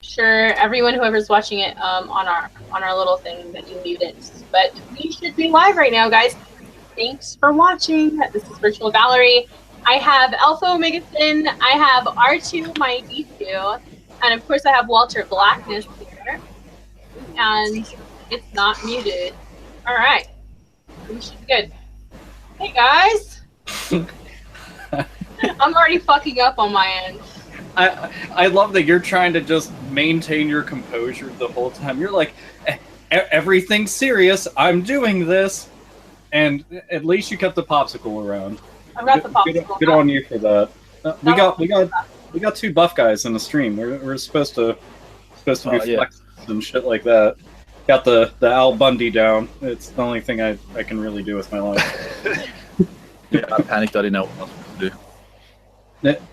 sure everyone, whoever's watching it, on our little thing that you muted. But we should be live right now, guys. Thanks for watching. This is Virtual Valerie. I have AlphaOmegaSin. I have R2, my D2, and of course I have Walter Blackness here. And it's not muted. All right, we should be good. Hey guys. I'm already fucking up on my end. I love that you're trying to just maintain your composure the whole time. You're like, everything's serious. I'm doing this, and at least you kept the popsicle around. I've got the popsicle. Good on you for that. We got two buff guys in the stream. We're supposed to be flexing and shit like that. Got the Al Bundy down. It's the only thing I can really do with my life. Yeah, I panicked. I didn't know what I was supposed to do.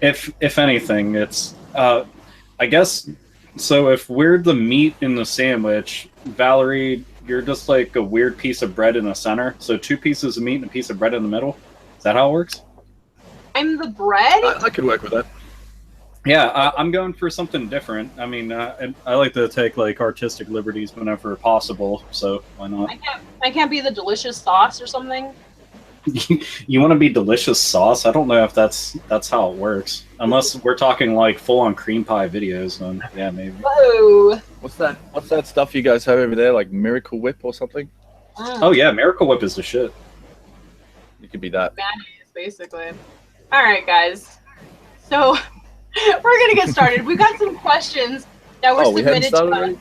If anything, it's I guess so. If we're the meat in the sandwich, Valerie, you're just like a weird piece of bread in the center. So 2 pieces of meat and a piece of bread in the middle. Is that how it works? I'm the bread? I could work with that. Yeah, I'm going for something different. I mean, I like to take like artistic liberties whenever possible. So why not? I can't be the delicious sauce or something. You want to be delicious sauce? I don't know if that's how it works. Unless we're talking like full-on cream pie videos, then yeah, maybe. Whoa! What's that stuff you guys have over there? Like Miracle Whip or something? Oh yeah, Miracle Whip is the shit. It could be that. Mayonnaise, basically. All right, guys. So we're gonna get started. We got some questions that were submitted to us.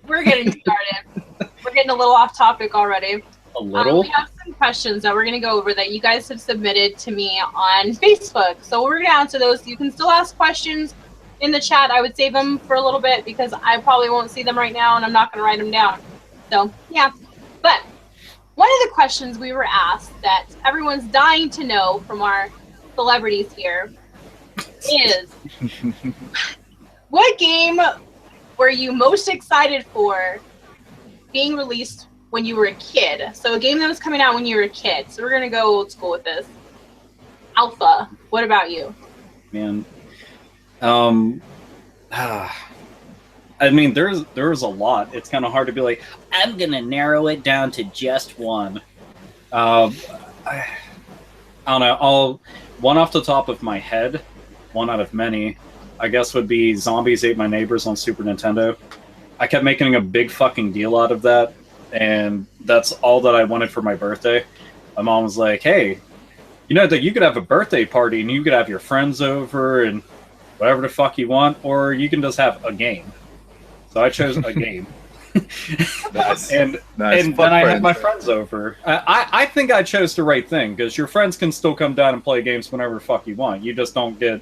We're getting started. We're getting a little off topic already. A little? We have some questions that we're going to go over that you guys have submitted to me on Facebook. So we're going to answer those. You can still ask questions in the chat. I would save them for a little bit because I probably won't see them right now and I'm not going to write them down. So, yeah. But one of the questions we were asked that everyone's dying to know from our celebrities here is, what game were you most excited for being released when you were a kid? So a game that was coming out when you were a kid. So we're gonna go old school with this. Alpha, what about you? Man, I mean, there's a lot. It's kind of hard to be like, I'm gonna narrow it down to just one. I don't know. One off the top of my head, one out of many, I guess would be Zombies Ate My Neighbors on Super Nintendo. I kept making a big fucking deal out of that. And that's all that I wanted for my birthday. My mom was like, hey, you know that you could have a birthday party and you could have your friends over and whatever the fuck you want, or you can just have a game. So I chose a game. Nice. And then I had my friends over. I think I chose the right thing, because your friends can still come down and play games whenever the fuck you want. You just don't get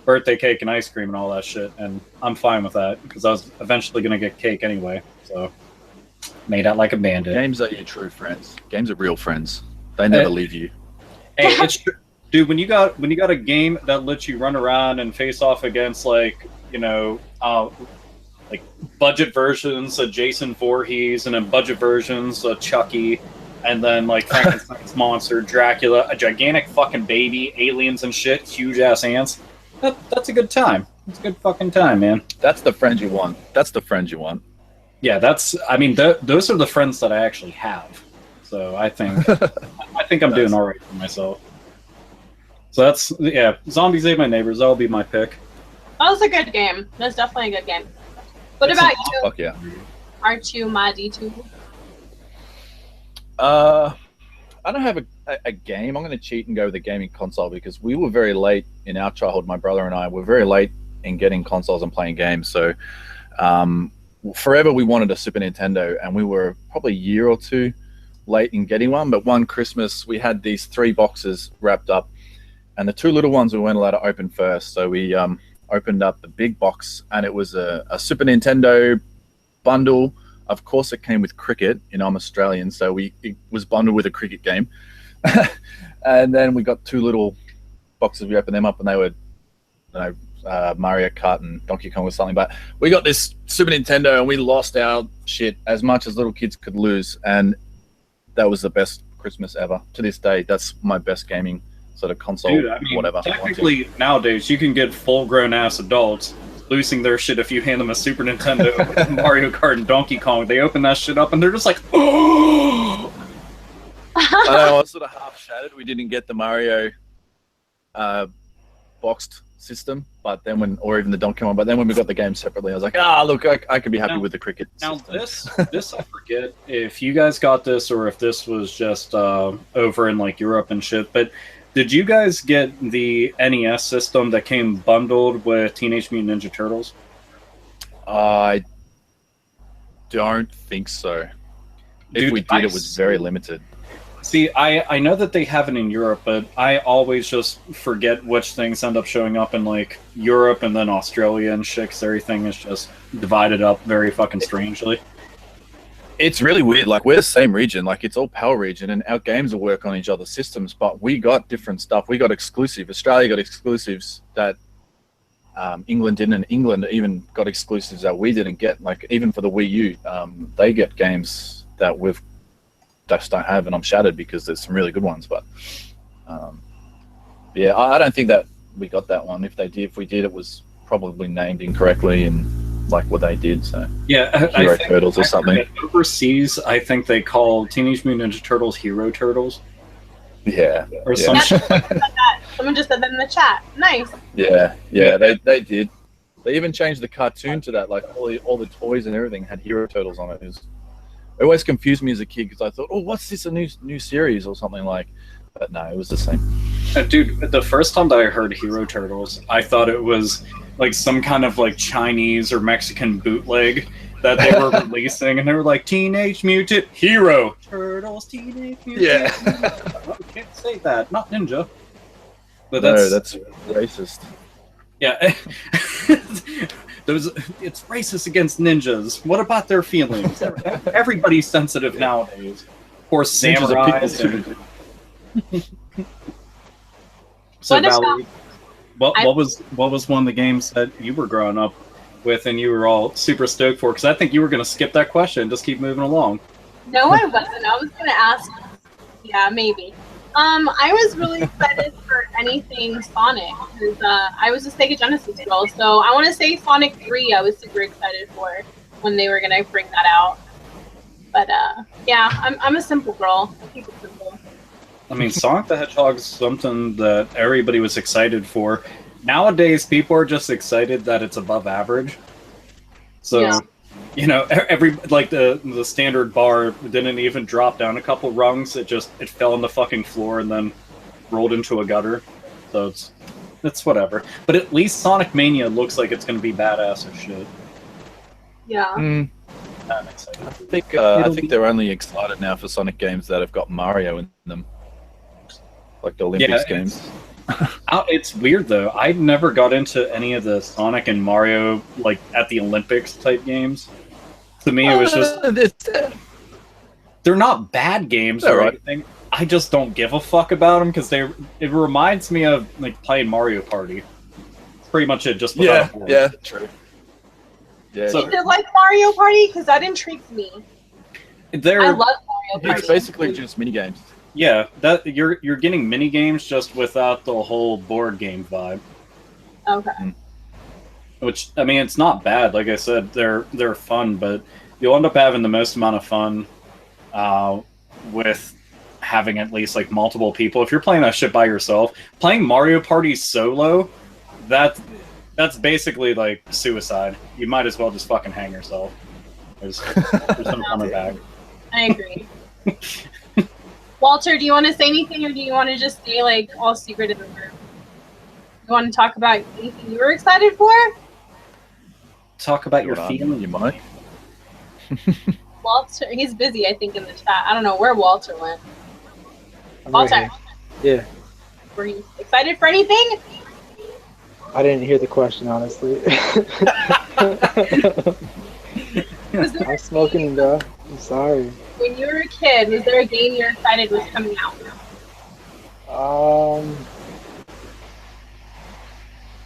birthday cake and ice cream and all that shit. And I'm fine with that, because I was eventually going to get cake anyway. So made out like a bandit. Games are your true friends. Games are real friends. They never leave you. Hey, it's true. Dude, when you got a game that lets you run around and face off against, like, you know, like budget versions of Jason Voorhees, and then budget versions of Chucky, and then like Frankenstein's monster, Dracula, a gigantic fucking baby, aliens and shit, huge ass ants. That's a good time. It's a good fucking time, man. That's the friends you want. That's the friends you want. Yeah, I mean, those are the friends that I actually have. So I think I'm doing all right for myself. So that's, yeah, Zombies Ate My Neighbors. That'll be my pick. That was a good game. That's definitely a good game. What about you? Fuck yeah. R2, my D2? I don't have a game. I'm going to cheat and go with a gaming console, because we were very late in our childhood. My brother and I were very late in getting consoles and playing games. So forever we wanted a Super Nintendo, and we were probably a year or two late in getting one. But one Christmas we had these 3 boxes wrapped up, and the 2 little ones we weren't allowed to open first. So we opened up the big box, and it was a Super Nintendo bundle. Of course, it came with cricket, and I'm Australian, so it was bundled with a cricket game. And then we got 2 little boxes. We opened them up, and they were, Mario Kart and Donkey Kong or something. But we got this Super Nintendo, and we lost our shit as much as little kids could lose. And that was the best Christmas ever. To this day, that's my best gaming sort of console. Dude, I mean, whatever. Technically, nowadays, you can get full-grown ass adults losing their shit if you hand them a Super Nintendo with Mario Kart and Donkey Kong. They open that shit up and they're just like, oh! I know, I was sort of half shattered. We didn't get the Mario boxed system, but then or even the Donkey Kong. But then when we got the game separately, I was like, look, I could be happy with the cricket system. Now this I forget if you guys got this or if this was just over in like Europe and shit. But did you guys get the NES system that came bundled with Teenage Mutant Ninja Turtles? I don't think so. If Dude, we did, it was very limited. See, I know that they have it in Europe, but I always just forget which things end up showing up in, like, Europe and then Australia and shit, 'cause everything is just divided up very fucking strangely. It's really weird. Like, we're the same region. Like, it's all PAL region, and our games will work on each other's systems, but we got different stuff. We got exclusive. Australia got exclusives that England didn't, and England even got exclusives that we didn't get. Like, even for the Wii U, they get games that we've just don't have, and I'm shattered because there's some really good ones. But yeah, I don't think that we got that one. If we did, it was probably named incorrectly and like what they did. So yeah, Hero Turtles or something. Overseas, I think they call Teenage Mutant Ninja Turtles Hero Turtles. Yeah, or some shit. Someone just said that in the chat. Nice. Yeah, they did. They even changed the cartoon to that. Like all the toys and everything had Hero Turtles on it. It always confused me as a kid because I thought, what's this, a new series or something like? But no, it was the same. Dude, the first time that I heard Hero Turtles, I thought it was like some kind of like Chinese or Mexican bootleg that they were releasing, and they were like Teenage Mutant Hero Turtles, Teenage Mutant. Yeah, I can't say that, not ninja. But that's racist. Yeah. It's racist against ninjas. What about their feelings? Everybody's sensitive nowadays. Poor samurais. So Valerie, what was one of the games that you were growing up with and you were all super stoked for? Because I think you were going to skip that question and just keep moving along. No, I wasn't. I was going to ask. Yeah, maybe. I was really excited for anything Sonic because I was a Sega Genesis girl, so I want to say Sonic 3 I was super excited for when they were gonna bring that out. But yeah, I'm a simple girl. I keep it simple. I mean, Sonic the Hedgehog is something that everybody was excited for. Nowadays, people are just excited that it's above average. So. Yeah. You know, the standard bar didn't even drop down a couple rungs. It fell on the fucking floor and then rolled into a gutter. So it's whatever. But at least Sonic Mania looks like it's going to be badass as shit. Yeah. I'm excited. I think they're only excited now for Sonic games that have got Mario in them, like the Olympics games. It's weird though. I never got into any of the Sonic and Mario like at the Olympics type games. To me, it was just they're not bad games or anything. I just don't give a fuck about them because it reminds me of like playing Mario Party. It's pretty much it. Just yeah, true. Yeah, so, you like Mario Party because that intrigues me. I love Mario Party. It's basically just mini games. Yeah, that you're getting mini games just without the whole board game vibe. Okay. Which I mean, it's not bad. Like I said, they're fun, but you'll end up having the most amount of fun with having at least like multiple people. If you're playing that shit by yourself, playing Mario Party solo, that's basically like suicide. You might as well just fucking hang yourself. There's no coming back. I agree. Walter, do you want to say anything, or do you want to just stay like all secret in the room? You want to talk about anything you were excited for? Talk about your feelings. You might. Walter, he's busy, I think, in the chat. I don't know where Walter went. Walter. Yeah. Were you excited for anything? I didn't hear the question, honestly. I'm smoking, bro. I'm sorry. When you were a kid, was there a game you were excited was coming out?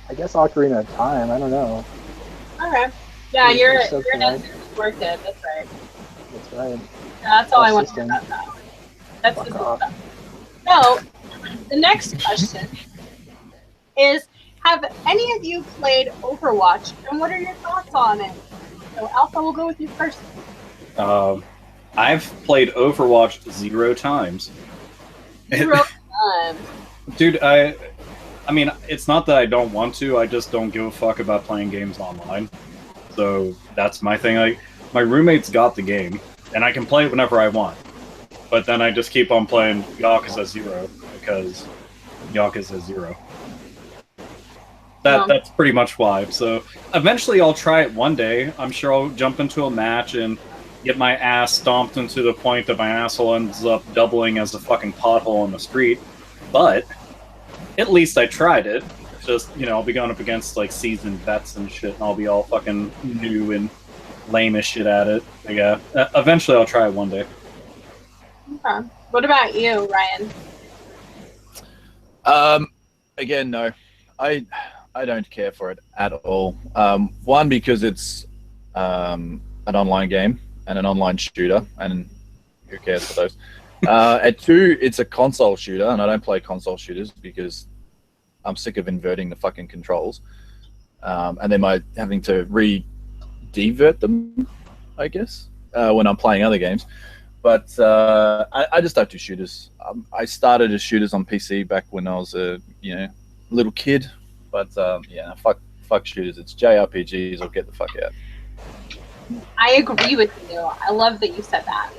I guess Ocarina of Time. I don't know. Okay. Yeah, you're an N64 kid. That's right. That's right. Yeah, that's all I want to know about that. That's the cool stuff. So, the next question is, Have any of you played Overwatch, and what are your thoughts on it? So, Alpha, we'll go with you first. I've played Overwatch 0 times. 0 times. Dude, I mean, it's not that I don't want to, I just don't give a fuck about playing games online. So that's my thing. My roommate's got the game, and I can play it whenever I want. But then I just keep on playing Yakuza 0, because Yakuza 0. That's pretty much why. So eventually I'll try it one day. I'm sure I'll jump into a match and get my ass stomped into the point that my asshole ends up doubling as a fucking pothole in the street. But at least I tried it. Just, I'll be going up against like seasoned vets and shit, and I'll be all fucking new and lame as shit at it. But yeah, eventually I'll try it one day. Okay. What about you, Ryan? Again, no. I don't care for it at all. One, because it's an online game and an online shooter, and who cares for those? At two, it's a console shooter, and I don't play console shooters because I'm sick of inverting the fucking controls, and then my having to devert them, I guess, when I'm playing other games. But I just don't do shooters. I started as shooters on PC back when I was a little kid. But yeah, fuck shooters. It's JRPGs or get the fuck out. I agree with you. I love that you said that.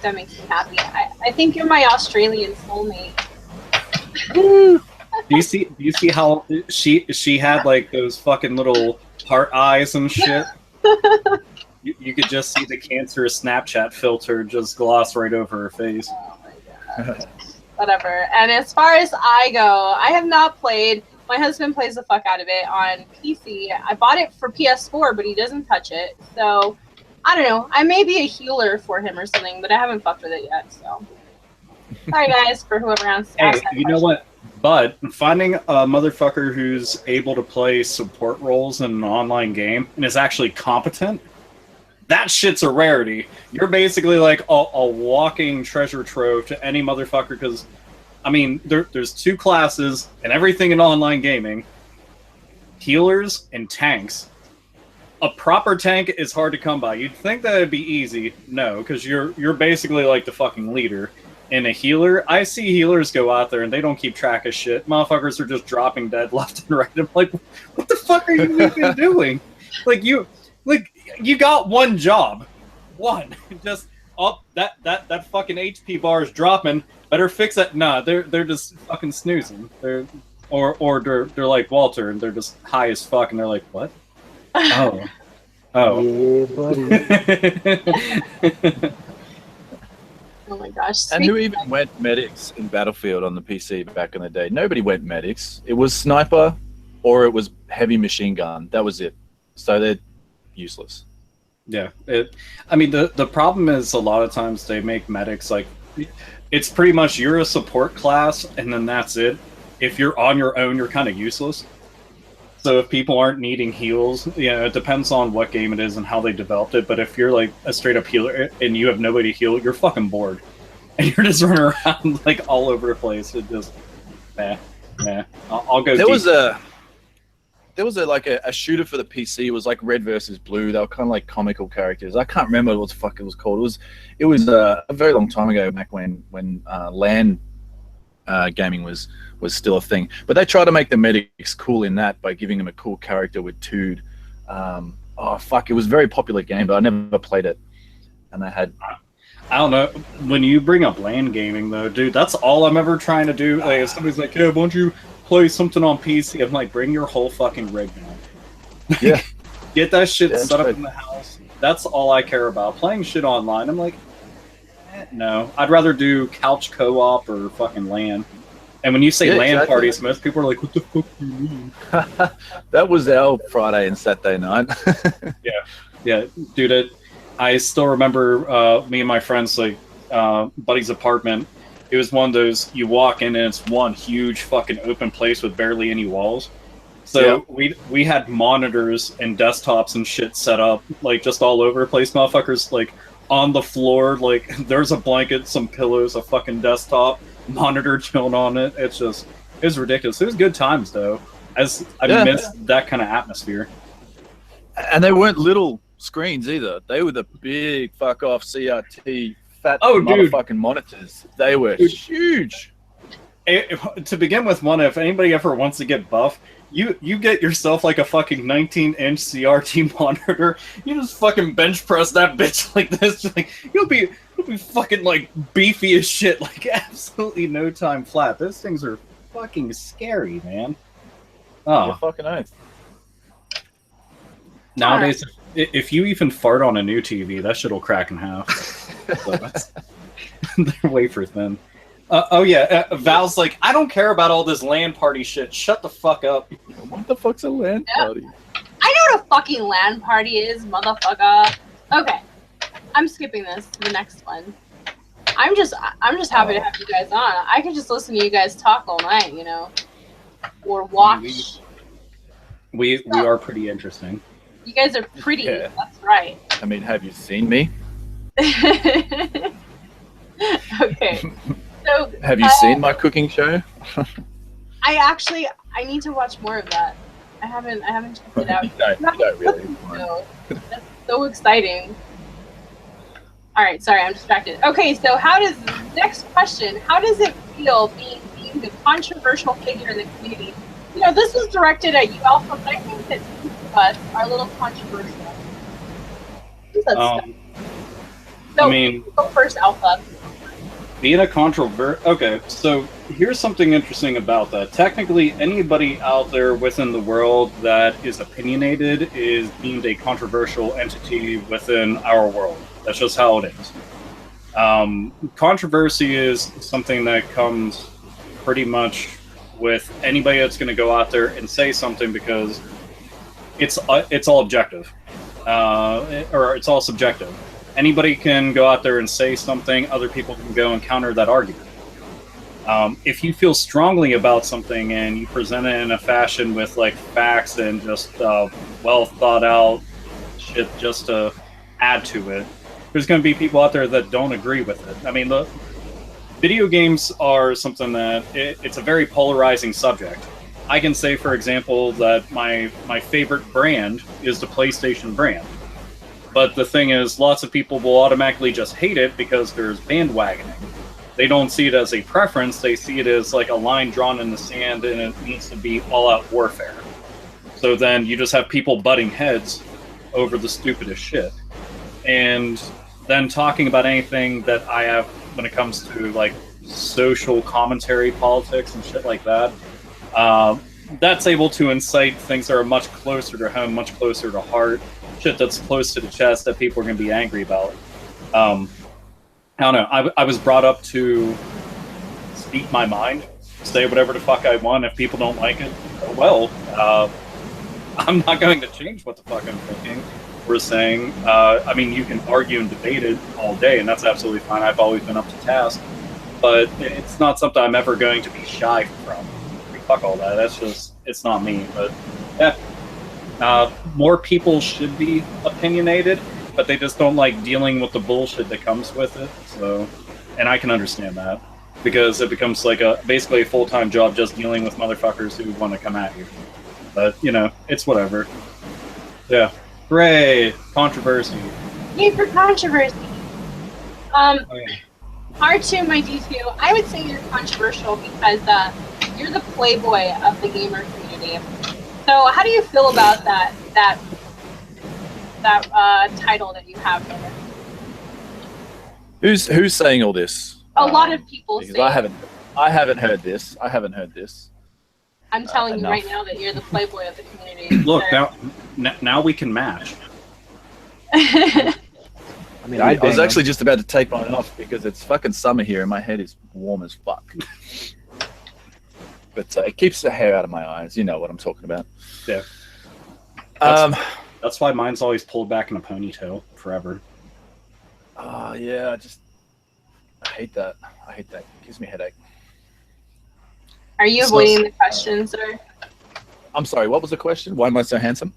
That makes me happy. I think you're my Australian soulmate. Do you see how she had like those fucking little heart eyes and shit? You could just see the cancerous Snapchat filter just gloss right over her face. Oh my god. Whatever. And as far as I go, I have not played. My husband plays the fuck out of it on PC. I bought it for PS4, but he doesn't touch it. So, I don't know. I may be a healer for him or something, but I haven't fucked with it yet. So, sorry guys for whoever asked. Hey, you know what? But finding a motherfucker who's able to play support roles in an online game and is actually competent, that shit's a rarity. You're basically like a walking treasure trove to any motherfucker, because I mean, there's two classes and everything in online gaming: healers and tanks. A proper tank is hard to come by. You'd think that it'd be easy. No, because you're basically like the fucking leader. And a healer, I see healers go out there and they don't keep track of shit. Motherfuckers are just dropping dead left and right. I'm like, what the fuck are you even doing? You got one job. One. Just that fucking HP bar is dropping. Better fix it. Nah, they're just fucking snoozing. They're like Walter, and they're just high as fuck, and they're like, what? Oh. Yeah, buddy. Oh my gosh. And who even went medics in Battlefield on the PC back in the day? Nobody went medics. It was sniper or it was heavy machine gun. That was it. So they're useless. Yeah. I mean, the problem is a lot of times they make medics like, it's pretty much you're a support class and then that's it. If you're on your own, you're kind of useless. So if people aren't needing heals, it depends on what game it is and how they developed it. But if you're like a straight up healer and you have nobody to heal, you're fucking bored. And you're just running around like all over the place. It just, nah. I'll go There deep. was a shooter for the PC. It was like Red versus Blue. They were kind of like comical characters. I can't remember what the fuck it was called. It was a very long time ago, back when LAN gaming was still a thing. But they tried to make the medics cool in that by giving them a cool character with Tood. It was a very popular game, but I never played it. And they had... I don't know. When you bring up LAN gaming, though, dude, that's all I'm ever trying to do. Like, if somebody's like, yeah, why don't you play something on PC? I'm like, bring your whole fucking rig now. Yeah. Get that shit set up in the house. That's all I care about. Playing shit online, I'm like, no. I'd rather do couch co-op or fucking LAN. And when you say LAN exactly. parties, most people are like, what the fuck do you mean? That was our Friday and Saturday night. Yeah, dude, I still remember me and my friends, like, buddy's apartment. It was one of those, you walk in and it's one huge fucking open place with barely any walls. So we had monitors and desktops and shit set up, like, just all over the place. Motherfuckers, like, on the floor, like, there's a blanket, some pillows, a fucking desktop, monitor chilling on it. It was ridiculous. It was good times, though. I miss that kind of atmosphere. And they weren't little screens either. They were the big fuck off CRT fat motherfucking monitors. They were huge. To begin with, if anybody ever wants to get buff, you get yourself like a fucking 19-inch CRT monitor. You just fucking bench press that bitch like this. Like you'll be fucking like beefy as shit. Like absolutely no time flat. Those things are fucking scary, man. Oh, you're fucking nice. Nowadays, if you even fart on a new TV, that shit'll crack in half. So they're wafer thin. Val's like, I don't care about all this LAN party shit. Shut the fuck up. What the fuck's a LAN party? I know what a fucking LAN party is, motherfucker. Okay, I'm skipping this. The next one. I'm just happy to have you guys on. I could just listen to you guys talk all night, you know, or watch. We are pretty interesting. You guys are pretty. Yeah. That's right. I mean, have you seen me? Okay. So, have you seen my cooking show? I need to watch more of that. I haven't checked it out. don't really. No. That's so exciting. All right, sorry, I'm distracted. Okay, so next question, how does it feel being deemed a controversial figure in the community? You know, this was directed at you, Alpha, but I think that some of us are a little controversial. I mean, go first, Alpha. Being a okay, so here's something interesting about that. Technically, anybody out there within the world that is opinionated is deemed a controversial entity within our world. That's just how it is. Controversy is something that comes pretty much with anybody that's going to go out there and say something because it's all objective, or it's all subjective. Anybody can go out there and say something, other people can go and counter that argument. If you feel strongly about something and you present it in a fashion with like facts and just well thought out shit just to add to it, there's going to be people out there that don't agree with it. I mean, the video games are something that it's a very polarizing subject. I can say, for example, that my favorite brand is the PlayStation brand. But the thing is, lots of people will automatically just hate it because there's bandwagoning. They don't see it as a preference, they see it as like a line drawn in the sand and it needs to be all-out warfare. So then you just have people butting heads over the stupidest shit. And then talking about anything that I have when it comes to like social commentary, politics, and shit like that, that's able to incite things that are much closer to home, much closer to heart, shit that's close to the chest that people are going to be angry about. I don't know. I was brought up to speak my mind, say whatever the fuck I want. If people don't like it, oh well. I'm not going to change what the fuck I'm thinking or saying. I mean, you can argue and debate it all day, and that's absolutely fine. I've always been up to task. But it's not something I'm ever going to be shy from. Fuck all that. That's just, it's not me. But yeah, more people should be opinionated, but they just don't like dealing with the bullshit that comes with it. So, and I can understand that because it becomes like basically a full-time job just dealing with motherfuckers who want to come at you. But you know, it's whatever. Yeah, hooray! Controversy. Yay for controversy. R2, my D2, I would say you're controversial because you're the playboy of the gamer community. So how do you feel about that title that you have there? Who's saying all this? A lot of people say. I haven't heard this. I'm telling you right now that you're the playboy of the community. Look, now we can match. I mean, I was actually just about to take mine off because it's fucking summer here and my head is warm as fuck. But it keeps the hair out of my eyes. You know what I'm talking about. Yeah. That's why mine's always pulled back in a ponytail forever. Oh, yeah. I hate that. It gives me a headache. Are you avoiding the question, sir? I'm sorry. What was the question? Why am I so handsome?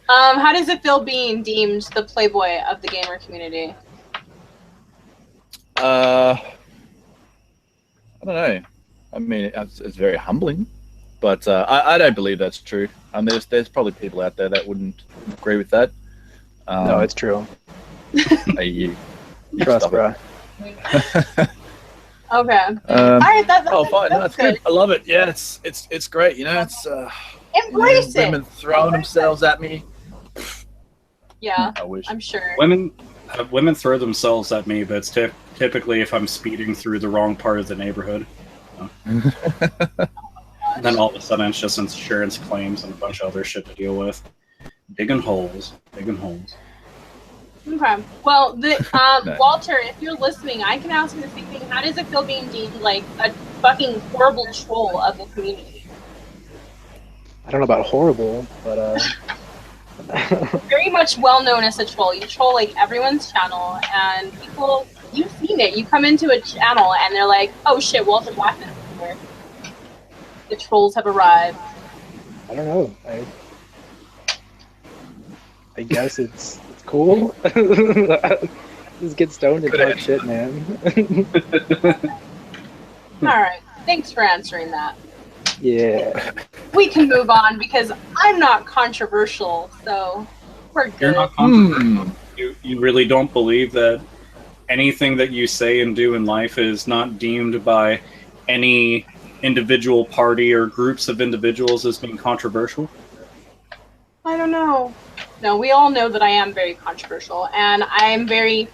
How does it feel being deemed the playboy of the gamer community? I don't know. I mean, it's very humbling, but I don't believe that's true. There's probably people out there that wouldn't agree with that. No, it's true. Hey, you Trust, stop it. Okay. All right. Oh, fine. No, it's good. I love it. Yeah, it's great. You know, it's Embrace it. women throwing themselves at me. Yeah, I wish. I'm sure. Women throw themselves at me, but it's typically if I'm speeding through the wrong part of the neighborhood. And then all of a sudden it's just insurance claims and a bunch of other shit to deal with. Digging holes. Okay. Well, Nice. Walter, if you're listening, I can ask you the same thing. How does it feel being deemed like a fucking horrible troll of the community? I don't know about horrible, but Very much well known as a troll. You troll like everyone's channel, and people, you've seen it. You come into a channel and they're like, "Oh shit, Walter Blackman is here. The trolls have arrived." I don't know. I guess it's cool. Just get stoned and talk shit, man. All right. Thanks for answering that. Yeah. We can move on because I'm not controversial, so we're good. You're not controversial. You really don't believe that anything that you say and do in life is not deemed by any individual party or groups of individuals as being controversial? I don't know. No, we all know that I am very controversial, and I'm very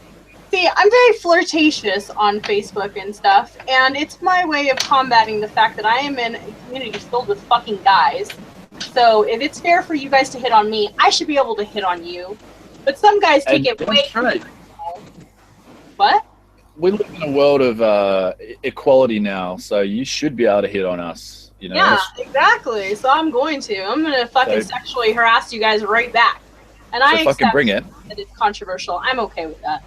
flirtatious on Facebook and stuff, and it's my way of combating the fact that I am in a community filled with fucking guys. So if it's fair for you guys to hit on me, I should be able to hit on you. But some guys take it way too far. What? We live in a world of equality now, so you should be able to hit on us. You know? Yeah, exactly. So I'm going to fucking sexually harass you guys right back. And I fucking bring it. That it's controversial. I'm okay with that.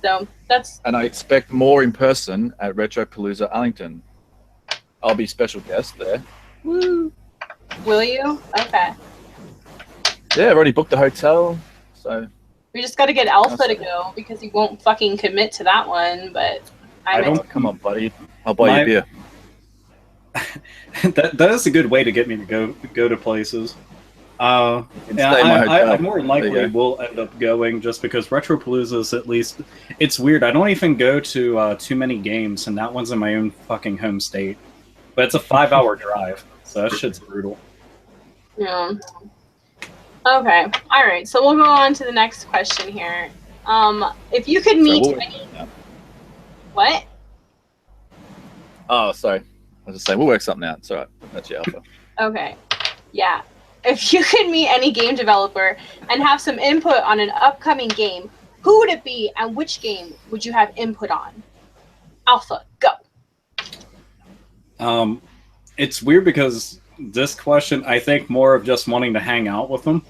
So that's. And I expect more in person at Retropalooza Arlington. I'll be special guest there. Woo. Will you? Okay. Yeah, I've already booked the hotel, so. We just got to get Alpha to go because he won't fucking commit to that one. But I don't. Come on, buddy. I'll buy you a beer. that is a good way to get me to go to places. I more than likely will end up going just because Retropalooza is at least. It's weird. I don't even go to too many games, and that one's in my own fucking home state. But it's a 5-hour drive, so that shit's brutal. Yeah. Okay. All right. So we'll go on to the next question here. If you could meet What? Oh, sorry. I was just saying, we'll work something out. It's all right. That's your Alpha. Okay. Yeah. If you could meet any game developer and have some input on an upcoming game, who would it be and which game would you have input on? Alpha, go. It's weird because this question, I think more of just wanting to hang out with them.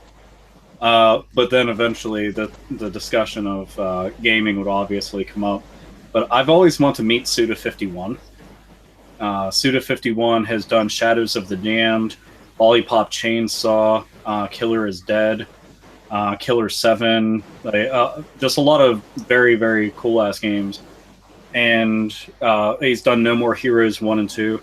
But then eventually the discussion of gaming would obviously come up. But I've always wanted to meet Suda51. Suda51 has done Shadows of the Damned, Lollipop Chainsaw, Killer is Dead, Killer 7, just a lot of very, very cool-ass games. And he's done No More Heroes 1 and 2.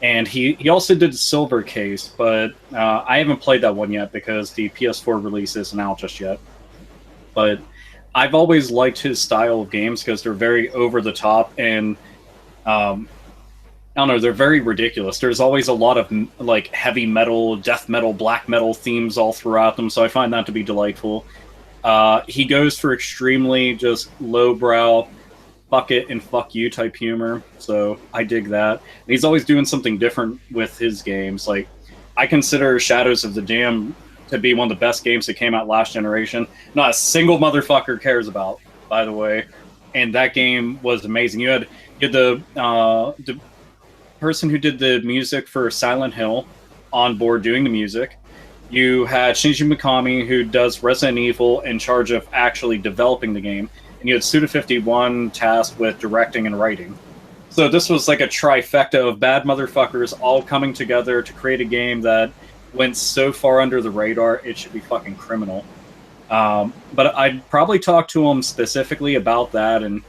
And he also did Silver Case, but I haven't played that one yet because the PS4 release isn't out just yet. But I've always liked his style of games because they're very over-the-top and... I don't know, they're very ridiculous. There's always a lot of like heavy metal, death metal, black metal themes all throughout them, so I find that to be delightful. He goes for extremely just lowbrow, fuck it and fuck you type humor, so I dig that. And he's always doing something different with his games. Like, I consider Shadows of the Damned to be one of the best games that came out last generation. Not a single motherfucker cares about, by the way. And that game was amazing. You had the person who did the music for Silent Hill on board doing the music. You had Shinji Mikami, who does Resident Evil, in charge of actually developing the game. And you had Suda51 tasked with directing and writing. So this was like a trifecta of bad motherfuckers all coming together to create a game that went so far under the radar, it should be fucking criminal. But I'd probably talk to him specifically about that and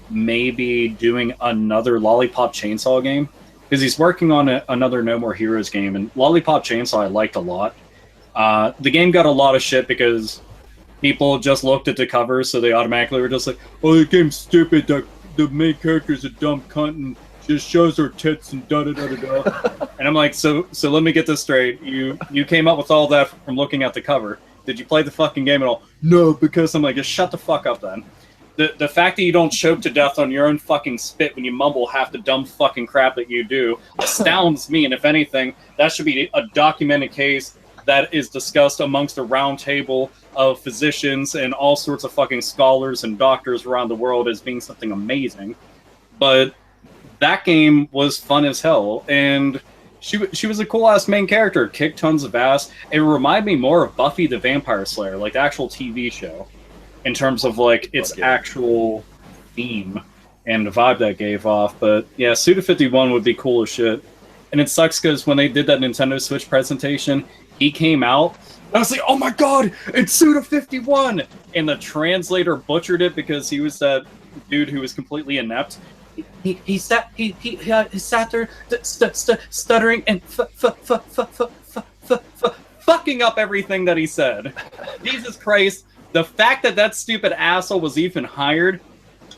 maybe doing another Lollipop Chainsaw game. because he's working on another No More Heroes game, and Lollipop Chainsaw I liked a lot. The game got a lot of shit because people just looked at the cover, so they automatically were just like, "Oh, the game's stupid. The main character's a dumb cunt and just shows her tits and da da da da da." And I'm like, so let me get this straight. You came up with all that from looking at the cover. Did you play the fucking game at all? No, because I'm like, just shut the fuck up then. The fact that you don't choke to death on your own fucking spit when you mumble half the dumb fucking crap that you do astounds me, and if anything, that should be a documented case that is discussed amongst a round table of physicians and all sorts of fucking scholars and doctors around the world as being something amazing. But that game was fun as hell, and she was a cool-ass main character, kicked tons of ass. It reminded me more of Buffy the Vampire Slayer, like the actual TV show, in terms of like its actual theme and the vibe that gave off. But yeah, Suda51 would be cool as shit. And it sucks because when they did that Nintendo Switch presentation, he came out, and I was like, oh my god, it's Suda51! And the translator butchered it because he was that dude who was completely inept. He sat there stuttering and fucking up everything that he said. Jesus Christ, the fact that stupid asshole was even hired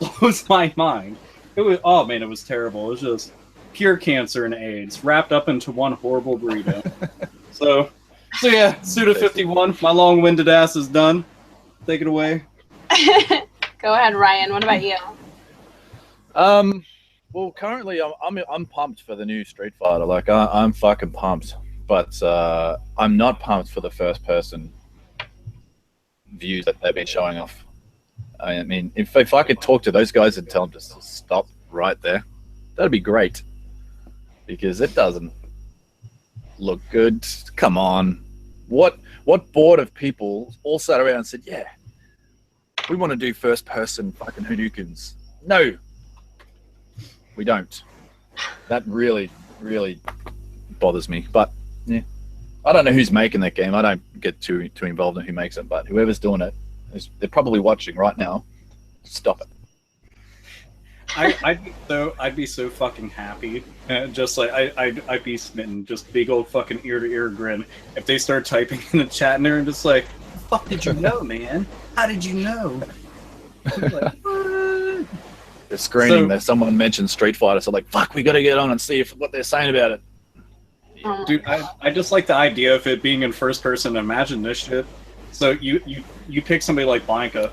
blows my mind. It was, oh man, it was terrible. It was just pure cancer and AIDS wrapped up into one horrible burrito. So yeah, Suda51, my long-winded ass is done. Take it away. Go ahead, Ryan. What about you? Well, currently I'm pumped for the new Street Fighter. Like I'm fucking pumped, but I'm not pumped for the first-person views that they've been showing off. I mean, if I could talk to those guys and tell them to stop right there, that'd be great. Because it doesn't look good. Come on. What board of people all sat around and said, yeah, we want to do first person fucking Hadoukens? No, we don't. That really, really bothers me. But yeah, I don't know who's making that game. I don't get too involved in who makes it, but whoever's doing it, they're probably watching right now. Stop it. I'd be so fucking happy, just like I'd be smitten, just big old fucking ear to ear grin if they start typing in the chat and they're just like, "The fuck did you know, man? How did you know?" Like, what? They're screaming that someone mentioned Street Fighter, so like, fuck, we gotta get on and see what they're saying about it. Dude, I just like the idea of it being in first person. Imagine this shit. So you pick somebody like Blanca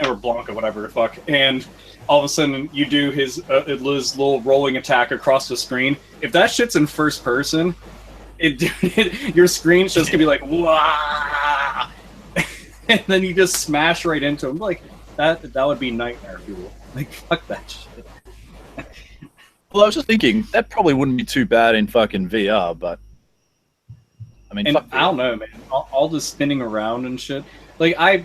or Blanca, whatever the fuck, and all of a sudden you do his little rolling attack across the screen. If that shit's in first person, your screen's just gonna be like, wah, and then you just smash right into him. Like that would be nightmare fuel. Like fuck that shit. Well, I was just thinking that probably wouldn't be too bad in fucking VR, but I mean, and I don't know, man. All the spinning around and shit. Like that'd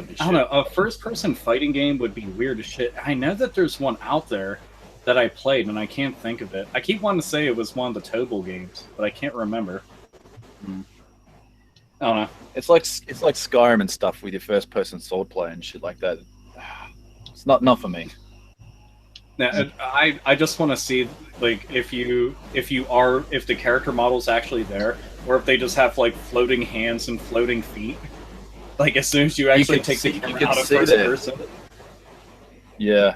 be shit. I don't know. A first-person fighting game would be weird as shit. I know that there's one out there that I played, and I can't think of it. I keep wanting to say it was one of the Tobal games, but I can't remember. I don't know. It's like Skyrim and stuff with your first-person sword play and shit like that. It's not for me. Now, I just want to see like if the character model's actually there, or if they just have like floating hands and floating feet. Like as soon as you actually take the camera out of first person. Yeah,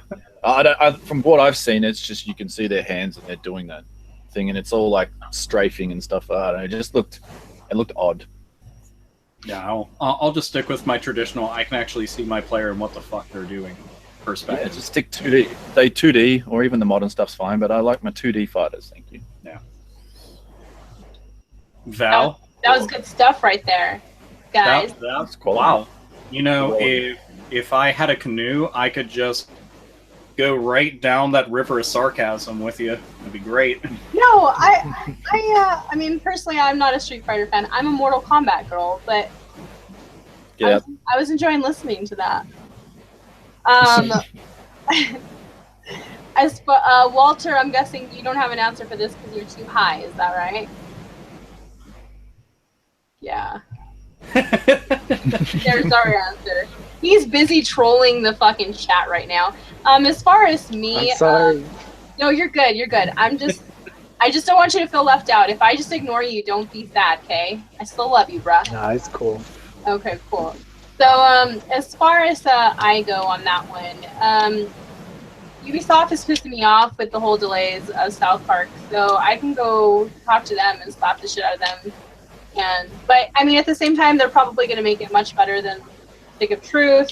from what I've seen, it's just you can see their hands and they're doing that thing, and it's all like strafing and stuff. I don't know, it looked odd. Yeah, I'll just stick with my traditional. I can actually see my player and what the fuck they're doing. Perspective. Yeah, just stick 2D. 2D or even the modern stuff's fine, but I like my 2D fighters. Thank you. Yeah. Val, that was good stuff right there, guys. That's cool. Wow. You know, if I had a canoe, I could just go right down that river of sarcasm with you. That'd be great. No, I mean, personally, I'm not a Street Fighter fan. I'm a Mortal Kombat girl, but yeah, I was enjoying listening to that. As for Walter, I'm guessing you don't have an answer for this because you're too high. Is that right? Yeah. There's our answer. He's busy trolling the fucking chat right now. As far as me, I'm sorry. No, you're good. You're good. I just don't want you to feel left out. If I just ignore you, don't be sad, okay? I still love you, bruh. Nah, it's cool. Okay, cool. So, as far as I go on that one, Ubisoft is pissing me off with the whole delays of South Park. So I can go talk to them and slap the shit out of them. But I mean, at the same time, they're probably going to make it much better than Stick of Truth,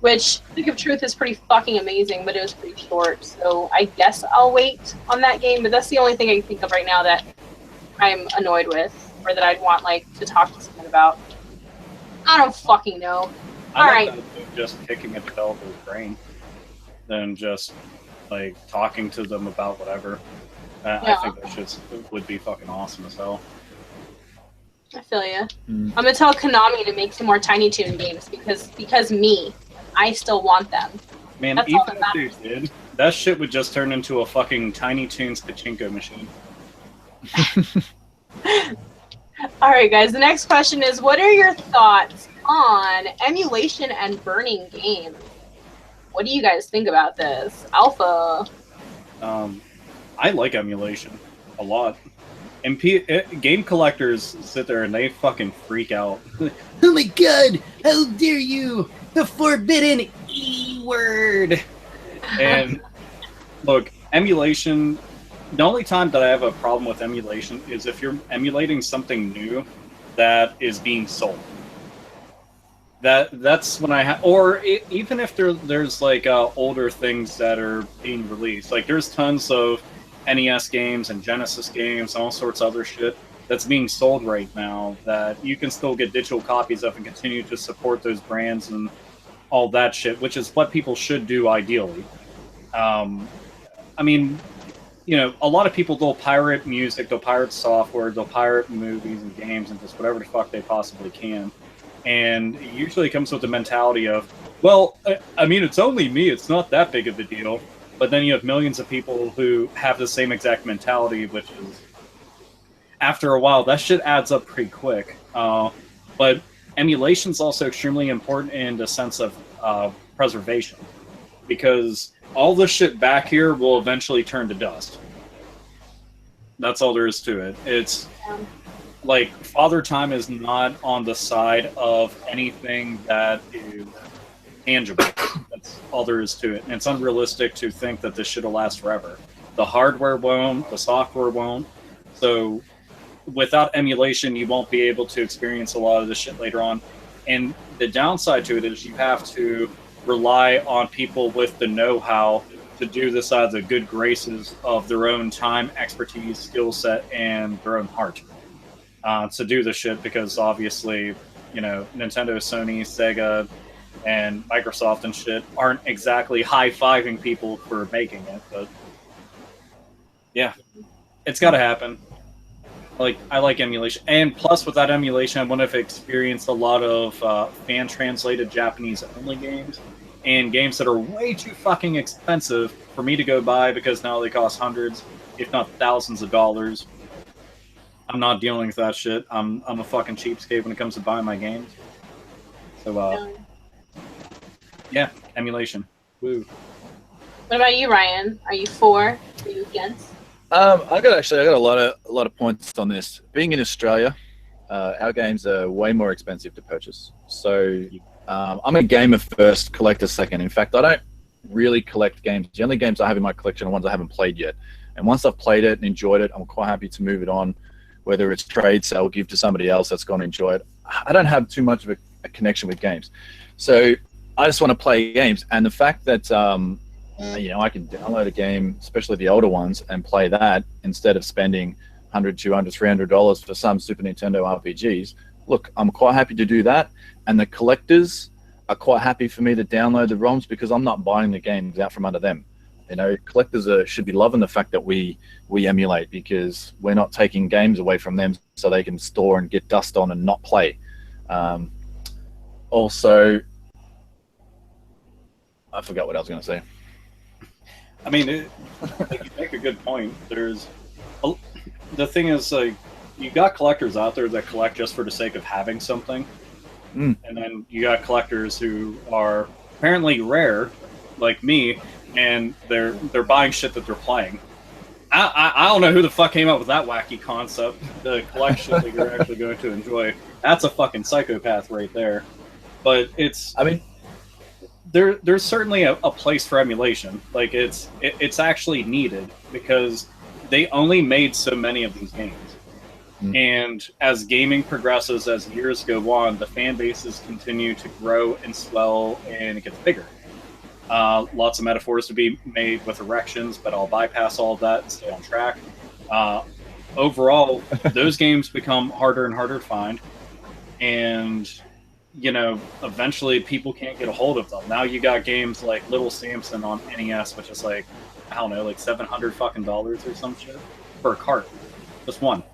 which Stick of Truth is pretty fucking amazing, but it was pretty short. So I guess I'll wait on that game. But that's the only thing I can think of right now that I'm annoyed with, or that I'd want to talk to someone about. I don't fucking know. I All like right. that just kicking a developer's brain than just talking to them about whatever. Yeah. I think that shit would be fucking awesome as hell. I feel you. I'm gonna tell Konami to make some more Tiny Toon games because me, I still want them. Man, That's even all that if matters. they did, that shit would just turn into a fucking Tiny Toons pachinko machine. All right, guys. The next question is: what are your thoughts on emulation and burning games? What do you guys think about this, Alpha? I like emulation a lot. And game collectors sit there and they fucking freak out. Oh my god, how dare you! The forbidden E word! And look, emulation, the only time that I have a problem with emulation is if you're emulating something new that is being sold. That's when I have, or even if there's older things that are being released. Like there's tons of NES games and Genesis games, and all sorts of other shit that's being sold right now that you can still get digital copies of and continue to support those brands and all that shit, which is what people should do ideally. I mean, a lot of people, they'll pirate music, they'll pirate software, they'll pirate movies and games and just whatever the fuck they possibly can. And it usually comes with the mentality of, well, I mean, it's only me, it's not that big of a deal. But then you have millions of people who have the same exact mentality, which is, after a while, that shit adds up pretty quick. But emulation is also extremely important in the sense of preservation. Because all this shit back here will eventually turn to dust. That's all there is to it. It's like Father Time is not on the side of anything that is tangible. That's all there is to it. And it's unrealistic to think that this shit will last forever. The hardware won't, the software won't. So without emulation, you won't be able to experience a lot of this shit later on. And the downside to it is you have to rely on people with the know-how to do this out of the good graces of their own time, expertise, skill set, and their own heart to do this shit, because obviously, Nintendo, Sony, Sega, and Microsoft and shit aren't exactly high-fiving people for making it, but yeah, it's got to happen. I like emulation, and plus with that emulation, I want to experience a lot of fan-translated Japanese-only games, and games that are way too fucking expensive for me to go buy because now they cost hundreds, if not thousands of dollars. I'm not dealing with that shit. I'm a fucking cheapskate when it comes to buying my games. So, yeah, emulation. Woo. What about you, Ryan? Are you for? Are you against? I got a lot of points on this. Being in Australia, our games are way more expensive to purchase. So I'm a gamer first, collector second. In fact, I don't really collect games. The only games I have in my collection are ones I haven't played yet. And once I've played it and enjoyed it, I'm quite happy to move it on, whether it's trade, sell, give to somebody else that's going to enjoy it. I don't have too much of a connection with games. So I just want to play games. And the fact that I can download a game, especially the older ones, and play that instead of spending $100, $200, $300 for some Super Nintendo RPGs. Look, I'm quite happy to do that. And the collectors are quite happy for me to download the ROMs because I'm not buying the games out from under them. Collectors should be loving the fact that we emulate, because we're not taking games away from them so they can store and get dust on and not play. Also, I forgot what I was going to say. I mean, you make a good point. The thing is, you got collectors out there that collect just for the sake of having something, and then you got collectors who are apparently rare, like me, and they're buying shit that they're playing. I don't know who the fuck came up with that wacky concept. The collection that you're actually going to enjoy. That's a fucking psychopath right there. But I mean, there's certainly a place for emulation. Like it's actually needed because they only made so many of these games. And as gaming progresses, as years go on, the fan bases continue to grow and swell, and it gets bigger. Lots of metaphors to be made with erections, but I'll bypass all of that and stay on track. Overall, those games become harder and harder to find, and eventually people can't get a hold of them. Now you got games like Little Samson on NES, which is like, I don't know, like $700 fucking dollars or some shit for a cart, just one.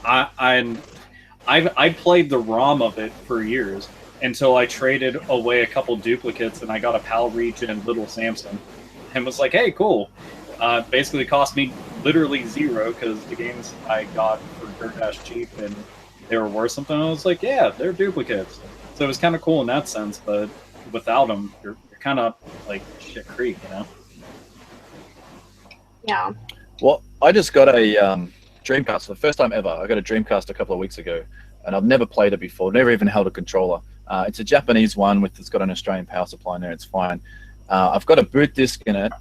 I played the ROM of it for years until I traded away a couple duplicates and I got a PAL region Little Samson and was like, hey, cool. Basically cost me literally zero because the games I got for dirt cheap and they were worth something. I was like, yeah, they're duplicates. So it was kind of cool in that sense, but without them, you're kind of like shit creek, Yeah. Well, I just got a Dreamcast for the first time ever. I got a Dreamcast a couple of weeks ago, and I've never played it before. Never even held a controller. It's a Japanese one it's got an Australian power supply in there. It's fine. I've got a boot disc in it.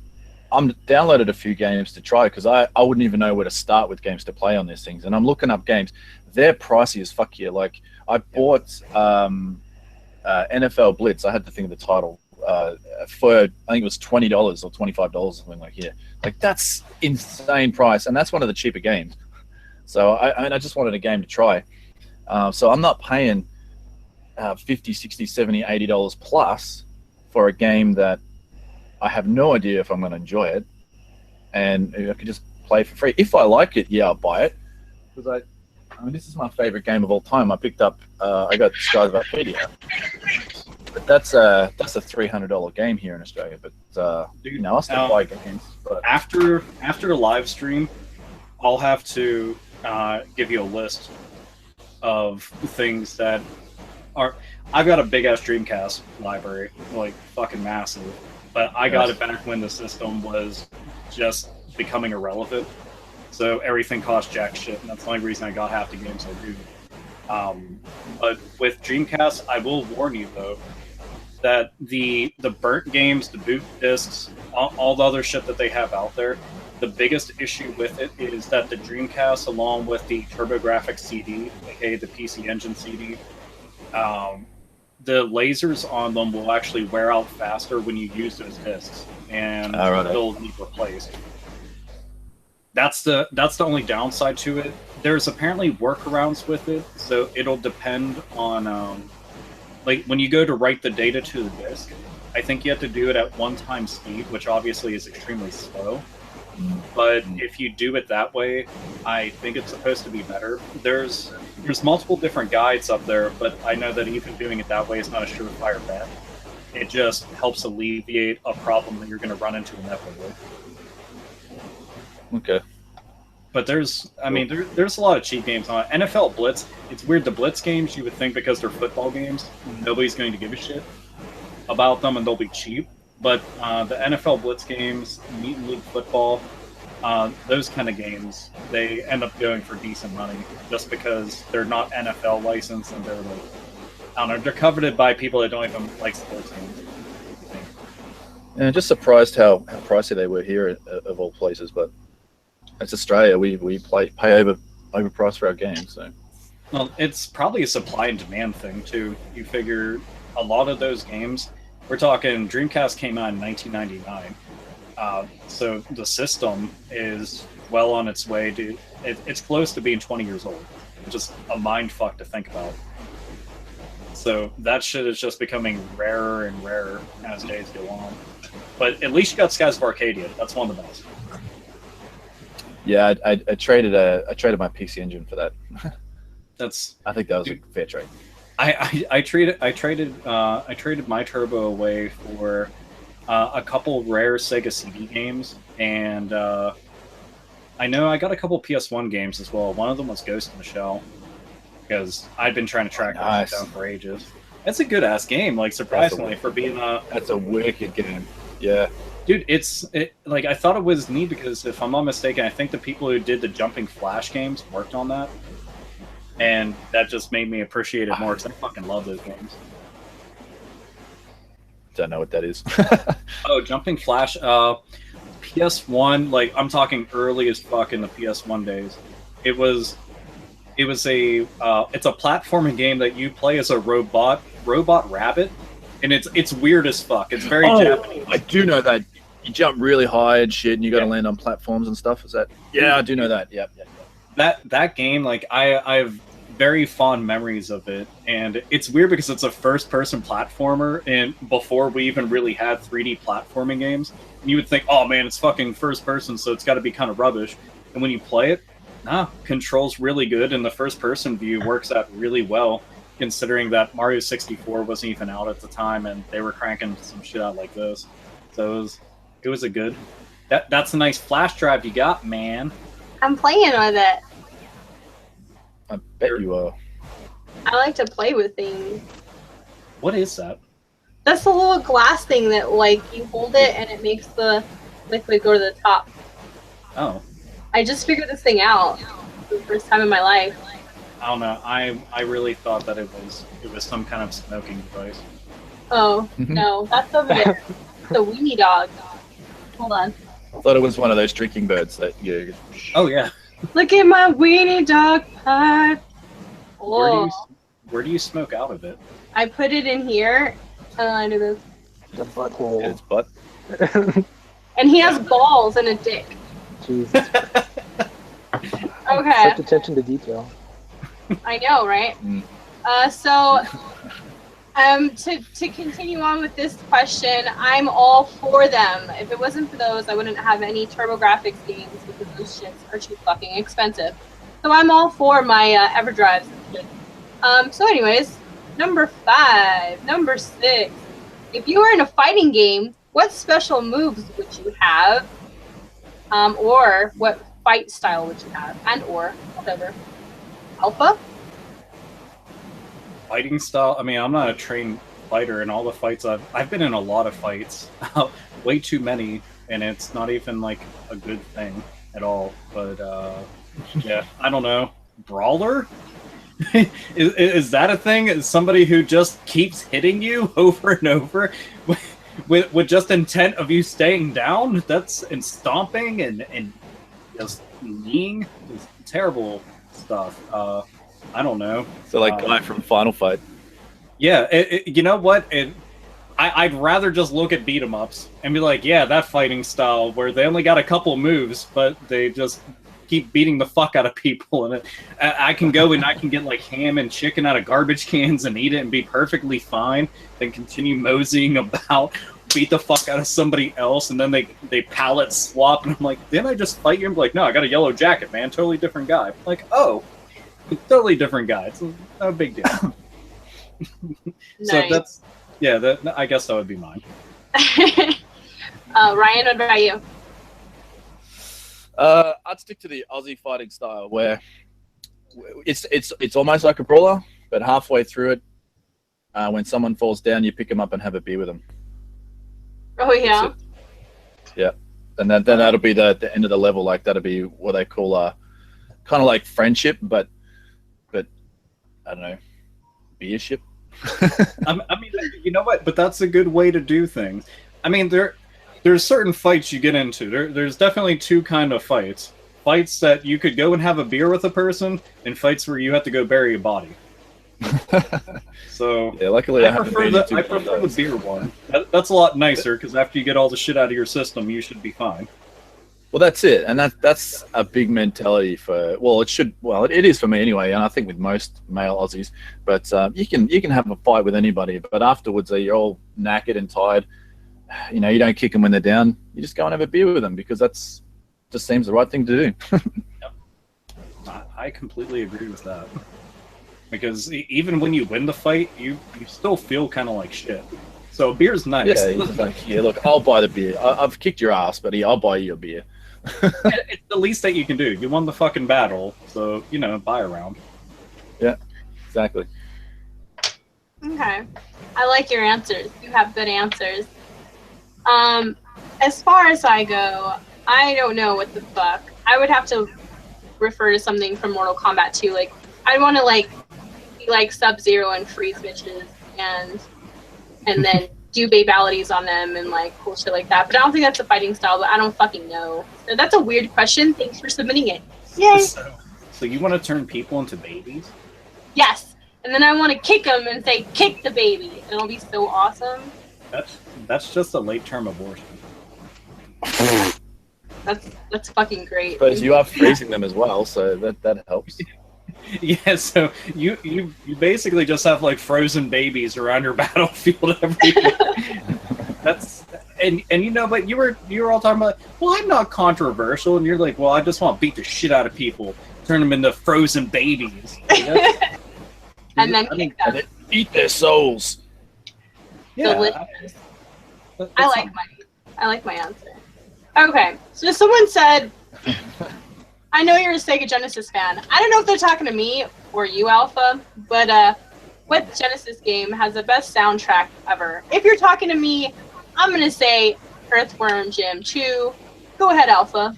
I'm downloaded a few games to try because I wouldn't even know where to start with games to play on these things. And I'm looking up games. They're pricey as fuck here. Like I bought NFL Blitz. I had to think of the title for I think it was $20 or $25 or something like here. Like that's insane price, and that's one of the cheaper games. So I just wanted a game to try. So I'm not paying $50, $60, $70, $80 plus for a game that I have no idea if I'm going to enjoy it, and I could just play for free. If I like it, yeah, I'll buy it. Because I mean, this is my favorite game of all time. I picked up, I got Skies of Arcadia, but that's a $300 game here in Australia. But I still buy games. But after a live stream, I'll have to give you a list of things that are. I've got a big ass Dreamcast library, like fucking massive. But I got it back when the system was just becoming irrelevant. So everything cost jack shit, and that's the only reason I got half the games I do. But with Dreamcast, I will warn you though that the burnt games, the boot discs, all the other shit that they have out there, the biggest issue with it is that the Dreamcast, along with the TurboGrafx CD, aka the PC Engine CD, the lasers on them will actually wear out faster when you use those discs, and they'll need replaced. That's the only downside to it. There's apparently workarounds with it, so it'll depend on like when you go to write the data to the disk. I think you have to do it at one-time speed, which obviously is extremely slow. But if you do it that way, I think it's supposed to be better. There's multiple different guides up there, but I know that even doing it that way is not a surefire bet. It just helps alleviate a problem that you're going to run into inevitably. Okay. But there's a lot of cheap games on it. NFL Blitz, it's weird. The Blitz games, you would think because they're football games, nobody's going to give a shit about them and they'll be cheap. But the NFL Blitz games, Meat League Football, those kind of games, they end up going for decent money just because they're not NFL licensed and they're like, I don't know, they're coveted by people that don't even like sports games. Yeah, just surprised how pricey they were here of all places, but it's Australia. We pay overpriced for our games. So, well, it's probably a supply and demand thing too. You figure a lot of those games. We're talking Dreamcast came out in 1999, so the system is well on its way to. It's close to being 20 years old, which is a mind fuck to think about. So that shit is just becoming rarer and rarer as days go on. But at least you got Skies of Arcadia. That's one of the best. Yeah, I traded my PC Engine for that. I think that was a fair trade. I traded my Turbo away for a couple rare Sega CD games, and I know I got a couple PS1 games as well. One of them was Ghost in the Shell, because I'd been trying to track that down for ages. It's a good ass game, like surprisingly for being a. That's a wicked game. Yeah. Dude, like I thought it was neat because if I'm not mistaken, I think the people who did the Jumping Flash games worked on that, and that just made me appreciate it more because I fucking love those games. Don't know what that is. Oh, Jumping Flash, PS1, like I'm talking early as fuck in the PS1 days. It's a platforming game that you play as a robot rabbit, and it's weird as fuck. It's very Japanese. I do know that. You jump really high and shit, and you got to land on platforms and stuff. Is that? Yeah, I do know that. Yep. That game, like I have very fond memories of it, and it's weird because it's a first-person platformer, and before we even really had 3D platforming games, and you would think, oh man, it's fucking first-person, so it's got to be kind of rubbish. And when you play it, controls really good, and the first-person view works out really well, considering that Mario 64 wasn't even out at the time, and they were cranking some shit out like this. So it was a good. That's a nice flash drive you got, man. I'm playing with it. I bet you are. I like to play with things. What is that? That's the little glass thing that, like, you hold it and it makes the liquid go to the top. Oh. I just figured this thing out for the first time in my life. I don't know. I really thought that it was some kind of smoking device. Oh, no. That's over there. The weenie dog. Hold on. I thought it was one of those drinking birds that you. Oh yeah. Look at my weenie dog pipe. Oh. Where do you smoke out of it? I put it in here, and I do this. The butthole. His butt. And he has balls and a dick. Jesus. Okay. Such attention to detail. I know, right? To continue on with this question, I'm all for them. If it wasn't for those, I wouldn't have any TurboGrafx games because those shits are too fucking expensive. So I'm all for my EverDrives and shit. So anyways, number 6. If you were in a fighting game, what special moves would you have? Or what fight style would you have? And or whatever. Alpha? Fighting style. I mean, I'm not a trained fighter, and all the fights I've been in a lot of fights, way too many, and it's not even like a good thing at all. But yeah, I don't know. Brawler? is that a thing? Is somebody who just keeps hitting you over and over with just intent of you staying down? That's and stomping and just kneeing is terrible stuff. I don't know. So like guy from Final Fight. Yeah, you know what? I'd rather just look at beat 'em ups and be like, yeah, that fighting style where they only got a couple moves, but they just keep beating the fuck out of people, and I can go and I can get like ham and chicken out of garbage cans and eat it and be perfectly fine. Then continue moseying about, beat the fuck out of somebody else, and then they pallet swap, and I'm like, didn't I just fight you? I'm like, no, I got a yellow jacket, man, totally different guy. I'm like, oh. Totally different guy. It's not a big deal. So Nice. I guess that would be mine. Ryan, what about you? I'd stick to the Aussie fighting style where it's almost like a brawler, but halfway through it, when someone falls down, you pick them up and have a beer with them. Oh yeah. Yeah, and then that'll be the end of the level. Like that'll be what they call kind of like friendship, but I don't know, beership. I mean, you know what? But that's a good way to do things. I mean, there's certain fights you get into. There's definitely two kind of fights. Fights that you could go and have a beer with a person, and fights where you have to go bury a body. So yeah, luckily I prefer the beer one. That's a lot nicer because after you get all the shit out of your system, you should be fine. Well, that's it, and that's a big mentality for. Well, it is for me anyway, and I think with most male Aussies. But you can have a fight with anybody, but afterwards you're all knackered and tired. You know, you don't kick them when they're down. You just go and have a beer with them because that's just seems the right thing to do. Yep. I completely agree with that. Because even when you win the fight, you still feel kind of like shit. So beer's nice. Yeah, he's like, yeah, look, I'll buy the beer. I've kicked your ass, but I'll buy you a beer. It's the least that you can do. You won the fucking battle, so, buy a round. Yeah, exactly. Okay. I like your answers. You have good answers. as far as I go, I don't know what the fuck. I would have to refer to something from Mortal Kombat 2. Like, I want to like be like Sub-Zero and freeze bitches and then do babalities on them and like cool shit like that. But I don't think that's a fighting style. But I don't fucking know. So that's a weird question. Thanks for submitting it. Yay! So you want to turn people into babies? Yes. And then I want to kick them and say, "Kick the baby," and it'll be so awesome. That's just a late term abortion. That's fucking great. But you are freezing them as well, so that helps. Yeah, so you basically just have like frozen babies around your battlefield everywhere. And you know, but you were all talking about, well, I'm not controversial, and you're like, well, I just want to beat the shit out of people, turn them into frozen babies. And then kick them. Eat their souls. Yeah, Delicious. I like my answer. Okay, so someone said, I know you're a Sega Genesis fan. I don't know if they're talking to me or you, Alpha, but what Genesis game has the best soundtrack ever? If you're talking to me, I'm going to say Earthworm Jim 2. Go ahead, Alpha.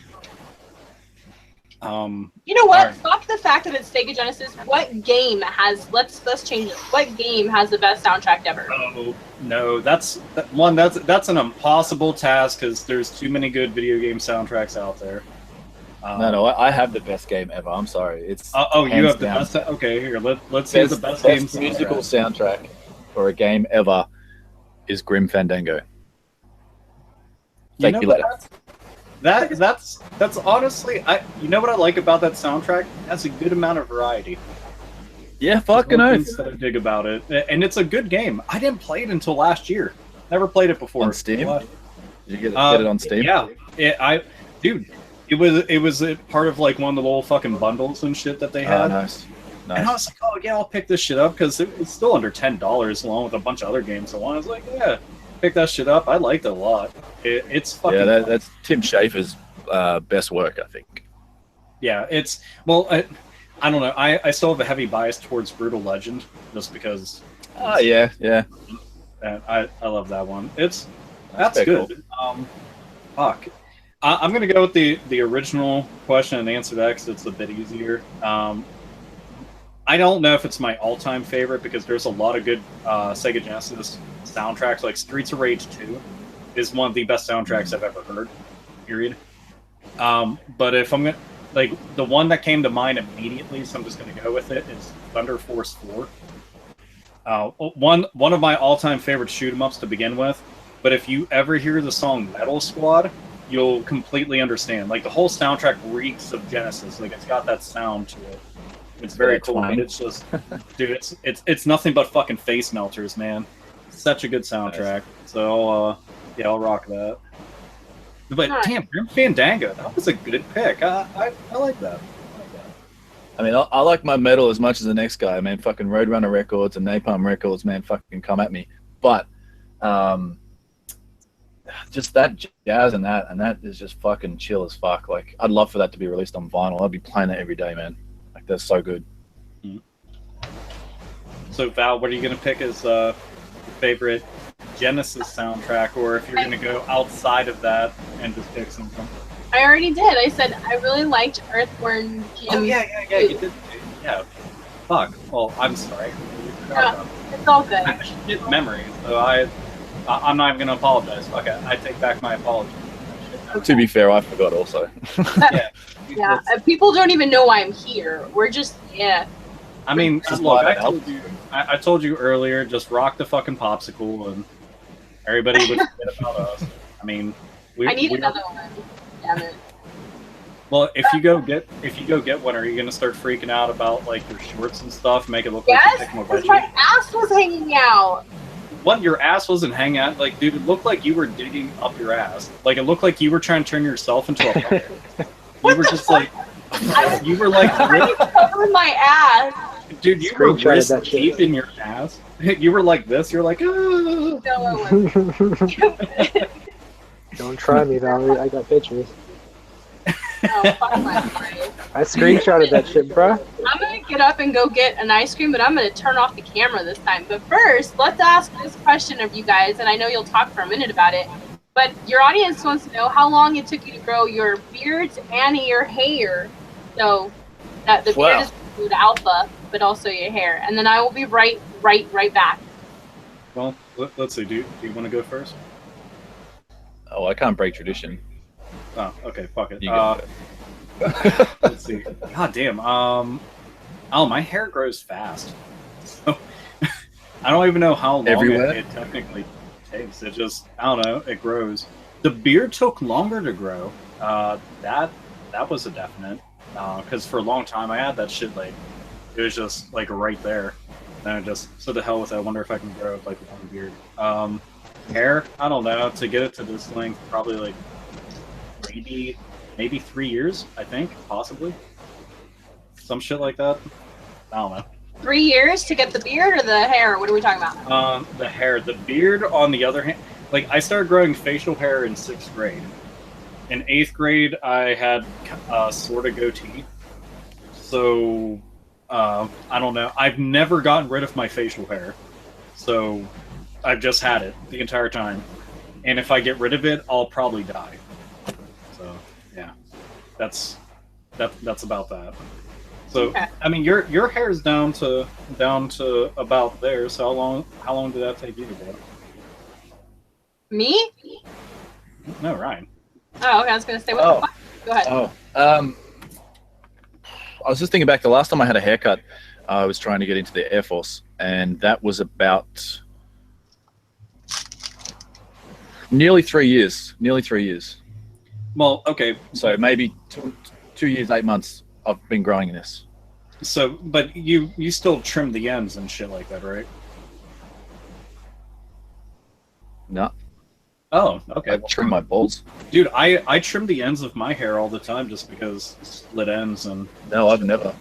You know what? Right. Fuck the fact that it's Sega Genesis. What game has? Let's change it. What game has the best soundtrack ever? Oh no, that's an impossible task because there's too many good video game soundtracks out there. No, I have the best game ever. I'm sorry, it's you have the best. Okay, here let's see the best game musical soundtrack for a game ever is Grim Fandango. Thank you, later. That's honestly, you know what I like about that soundtrack? It has a good amount of variety. Yeah, fucking oath. That I dig about it, and it's a good game. I didn't play it until last year. Never played it before. On Steam? Did you get it on Steam? Yeah, it was a part of like one of the little fucking bundles and shit that they had. Nice. And I was like, oh yeah, I'll pick this shit up because it's still under $10 along with a bunch of other games. So I was like, yeah, pick that shit up. I liked it a lot. It's fucking. Yeah, that's Tim Schafer's best work, I think. Yeah, I don't know. I still have a heavy bias towards Brutal Legend just because. Oh yeah. I love that one. That's good. Cool. Fuck. I'm gonna go with the original question and answer that because it's a bit easier. I don't know if it's my all-time favorite because there's a lot of good Sega Genesis soundtracks. Like Streets of Rage 2 is one of the best soundtracks I've ever heard. Period. But if I'm gonna the one that came to mind immediately, so I'm just gonna go with it, is Thunder Force 4. One of my all-time favorite shoot 'em ups to begin with. But if you ever hear the song Metal Squad, you'll completely understand. Like the whole soundtrack reeks of Genesis. Like it's got that sound to it. It's very cool. But it's just, dude, it's nothing but fucking face melters, man. Such a good soundtrack. So yeah, I'll rock that. But damn, Grim Fandango, that was a good pick. I like that. I mean, I like my metal as much as the next guy, man. Fucking Roadrunner Records and Napalm Records, man, fucking come at me. But just that jazz and that is just fucking chill as fuck. Like, I'd love for that to be released on vinyl. I'd be playing it every day, man. Like, that's so good. So, Val, what are you going to pick as your favorite Genesis soundtrack, or if you're going to go outside of that and just pick something? I already did. I said I really liked Earthworm Jim. Oh, yeah, you did. Yeah. Fuck. Well, I'm sorry. No, it's all good. I should get memories, so I'm not even going to apologize. Fuck it. I take back my apology. Okay. To be fair, I forgot also. Yeah. People don't even know why I'm here. We're just, I mean, look, I told you earlier, just rock the fucking popsicle and everybody would forget about us. I mean, I need another one. Damn it. Well, if you go get one, are you gonna start freaking out about like your shorts and stuff, make it look like you're picking a veggie? My ass was hanging out. What? Your ass wasn't hanging out? Like, dude, it looked like you were digging up your ass. Like, it looked like you were trying to turn yourself into a puppet. You were just like, you were like, covering my ass. Dude, you were wrist deep in your ass. You were like this. You're like, No, I wasn't. Don't try me, Valerie. I got pictures. Oh, fuck my face. I screenshotted that shit, bruh. I'm gonna get up and go get an ice cream, but I'm gonna turn off the camera this time. But first, let's ask this question of you guys, and I know you'll talk for a minute about it. But your audience wants to know how long it took you to grow your beards and your hair. So that the beard is the alpha, but also your hair. And then I will be right back. Well, let's see. Do you want to go first? Oh, I can't break tradition. Oh, okay. Fuck it. You go. Let's see. God damn. Oh, my hair grows fast. So I don't even know how long it technically takes. It just, I don't know. It grows. The beard took longer to grow. That was a definite. Because for a long time I had that shit like, it was just like right there. And I just, so the hell with it. I wonder if I can grow like a long beard. Hair, I don't know. To get it to this length, probably like maybe 3 years, I think, possibly. Some shit like that. I don't know. 3 years to get the beard or the hair? What are we talking about? The hair. The beard, on the other hand, like I started growing facial hair in 6th grade. In 8th grade, I had sort of goatee. So, I don't know. I've never gotten rid of my facial hair. So, I've just had it the entire time. And if I get rid of it, I'll probably die. So, yeah. That's about that. So, okay. I mean, your hair is down to about there. So how long did that take you to grow? Me? No, Ryan. Oh, okay. I was gonna say what the fuck? Go ahead. I was just thinking back. The last time I had a haircut, I was trying to get into the Air Force, and that was about nearly 3 years. Nearly 3 years. Well, okay. So maybe 2 years, 8 months. I've been growing this. So, but you still trim the ends and shit like that, right? No. Oh, okay. I trim my balls. Dude, I trim the ends of my hair all the time just because split ends and... No, I've never.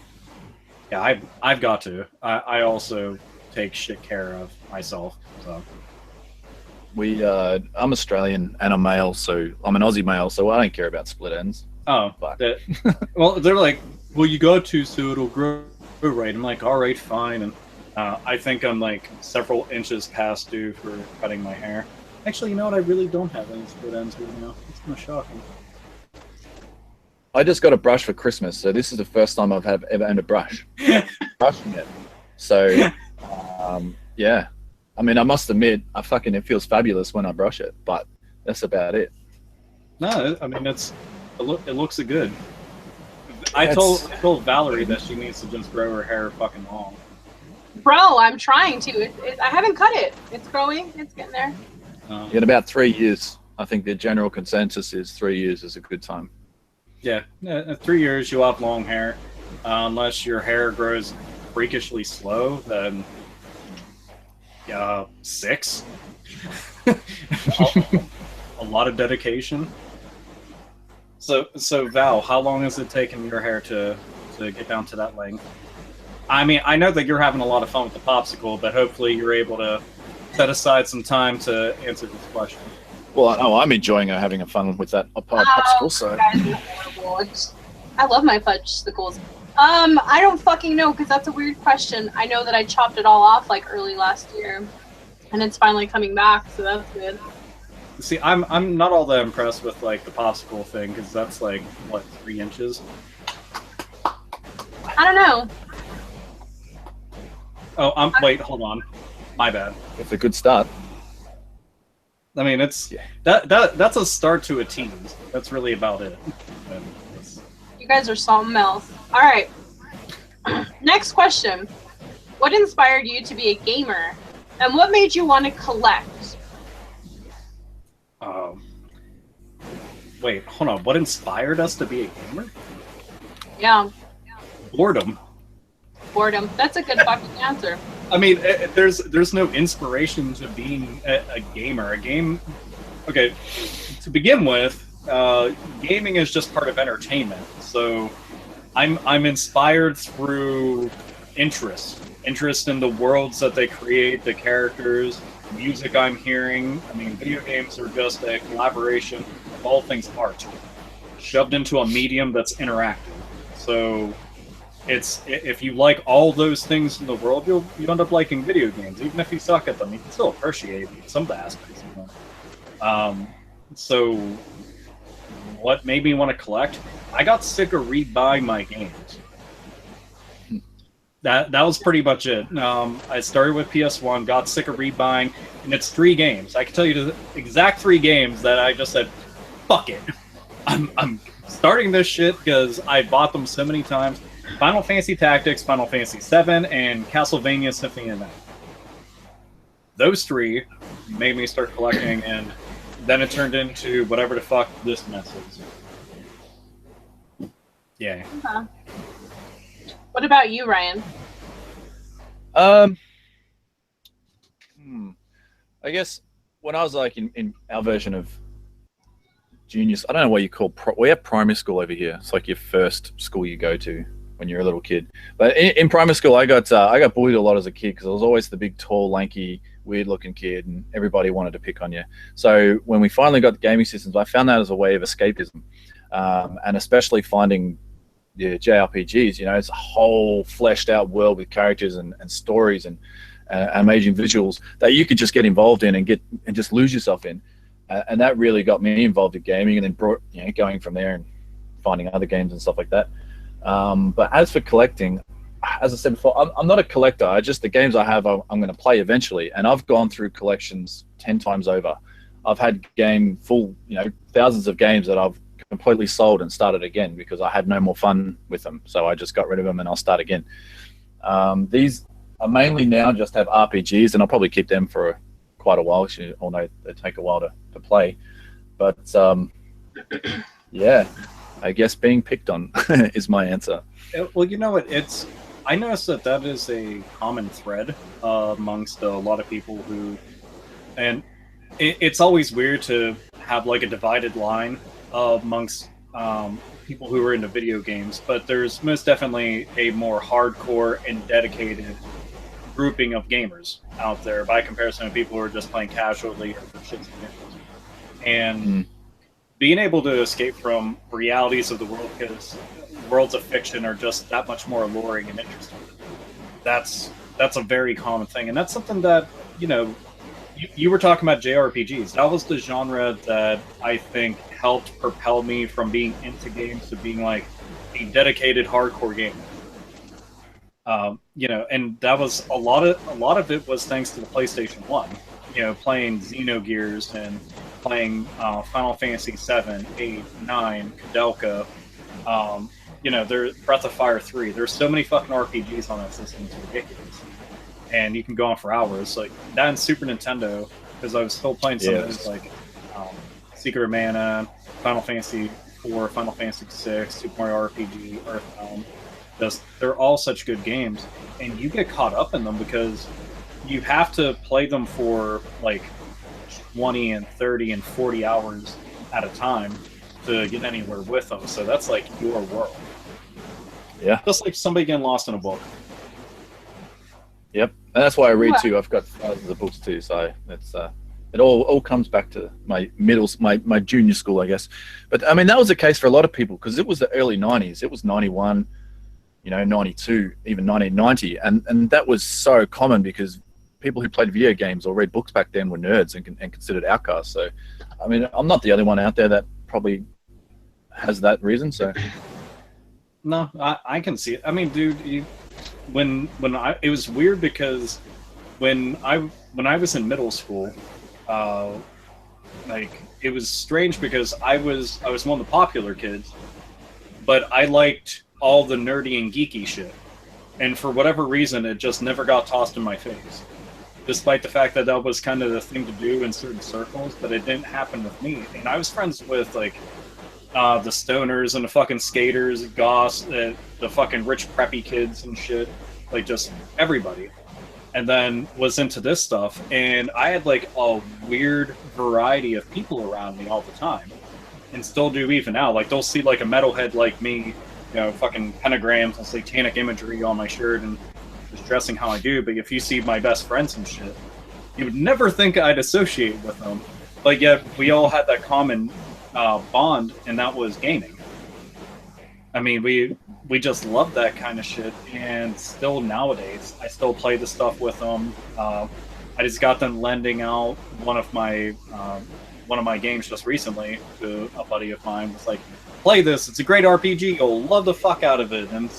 Yeah, I've got to. I also take shit care of myself, so... I'm Australian and I'm male, so I'm an Aussie male, so I don't care about split ends. Oh, well, they're like, well, you got to, so it'll grow right. I'm like, all right, fine. And I think I'm like several inches past due for cutting my hair. Actually, you know what? I really don't have any split ends right now. It's kind of shocking. I just got a brush for Christmas, so this is the first time I've ever owned a brush. Brushing it. So, yeah. I mean, I must admit, it feels fabulous when I brush it, but that's about it. No, I mean, it looks good. I told Valerie that she needs to just grow her hair fucking long. Bro, I'm trying to. I haven't cut it. It's growing. It's getting there. In about 3 years, I think the general consensus is 3 years is a good time. Yeah, 3 years you'll have long hair. Unless your hair grows freakishly slow, then 6. A lot of dedication. So Val, how long has it taken your hair to get down to that length? I mean, I know that you're having a lot of fun with the popsicle, but hopefully you're able to set aside some time to answer this question. Well, I'm enjoying having fun with that popsicle. So I love my fudgesicles. I don't fucking know because that's a weird question. I know that I chopped it all off like early last year, and it's finally coming back, so that's good. See, I'm not all that impressed with like the popsicle thing because that's like what 3 inches. I don't know. Oh, wait, hold on. My bad. It's a good start. I mean, it's that's a start to a tease. That's really about it. You guys are something else. All right. Next question. What inspired you to be a gamer? And what made you want to collect? Wait, hold on. What inspired us to be a gamer? Yeah. Boredom. Boredom. That's a good fucking answer. I mean, there's no inspiration to being a gamer. Okay, to begin with, gaming is just part of entertainment. So I'm inspired through interest in the worlds that they create, the characters, music I'm hearing. I mean, video games are just a collaboration of all things art, shoved into a medium that's interactive. So if you like all those things in the world, you end up liking video games. Even if you suck at them, you can still appreciate some of the aspects of them. So what made me want to collect? I got sick of rebuying my games. That was pretty much it. I started with PS1, got sick of rebuying, and it's 3 games. I can tell you the exact 3 games that I just said, fuck it. I'm starting this shit because I bought them so many times. Final Fantasy Tactics, Final Fantasy VII, and Castlevania Symphony of the Night. Those 3 made me start collecting, and then it turned into whatever the fuck this mess is. Yeah. Uh-huh. What about you, Ryan? I guess when I was like in our version of juniors, I don't know what you call. We have primary school over here. It's like your first school you go to when you're a little kid. But in primary school, I got bullied a lot as a kid because I was always the big, tall, lanky, weird-looking kid, and everybody wanted to pick on you. So when we finally got the gaming systems, I found that as a way of escapism, and especially finding the JRPGs. You know, it's a whole fleshed-out world with characters and stories and amazing visuals that you could just get involved in and just lose yourself in. And that really got me involved in gaming, and then brought, you know, going from there and finding other games and stuff like that. But as for collecting, as I said before, I'm not a collector. The games I have, I'm going to play eventually, and I've gone through collections 10 times over. I've had thousands of games that I've completely sold and started again because I had no more fun with them. So I just got rid of them and I'll start again. These I mainly now just have RPGs, and I'll probably keep them for quite a while. You all know they take a while to play. But yeah, I guess being picked on is my answer. Well, you know what? I noticed that is a common thread amongst a lot of people who, and it's always weird to have like a divided line amongst people who are into video games, but there's most definitely a more hardcore and dedicated grouping of gamers out there by comparison to people who are just playing casually or for shits and giggles. And being able to escape from realities of the world, because worlds of fiction are just that much more alluring and interesting. That's a very common thing, and that's something that, you know, you were talking about JRPGs. That was the genre that I think helped propel me from being into games to being like a dedicated hardcore gamer. You know, and that was a lot of it was thanks to the PlayStation 1. You know, playing Xenogears and playing Final Fantasy 7, 8, 9, Kudelka. You know, there's Breath of Fire 3. There's so many fucking RPGs on that system, it's ridiculous. And you can go on for hours. Like that and Super Nintendo, because I was still playing some of those, like Secret of Mana, Final Fantasy 4, Final Fantasy 6, Super Mario RPG, Earthbound. They're all such good games, and you get caught up in them because you have to play them for like 20 and 30 and 40 hours at a time to get anywhere with them. So that's like your world. Yeah. Just like somebody getting lost in a book. Yep. And that's why I read too. I've got thousands of books too. So it's it all comes back to my my junior school, I guess. But I mean, that was the case for a lot of people because it was the early 90s. It was 91, 92, even 1990. And that was so common because people who played video games or read books back then were nerds and considered outcasts. So, I mean, I'm not the only one out there that probably has that reason. So, no, I can see it. I mean, dude, it was weird because when I was in middle school, like it was strange because I was one of the popular kids, but I liked all the nerdy and geeky shit, and for whatever reason, it just never got tossed in my face. Despite the fact that was kind of the thing to do in certain circles, but it didn't happen with me. And I was friends with like the stoners and the fucking skaters, goths, the fucking rich preppy kids and shit, like just everybody. And then was into this stuff, and I had like a weird variety of people around me all the time, and still do even now. Like they'll see like a metalhead like me, fucking pentagrams and satanic imagery on my shirt and just dressing how I do, but if you see my best friends and shit, you would never think I'd associate with them. But yet, we all had that common bond, and that was gaming. I mean, we just love that kind of shit, and still nowadays, I still play the stuff with them. I just got them lending out one of my one of my games just recently to a buddy of mine. Was like, play this. It's a great RPG. You'll love the fuck out of it. And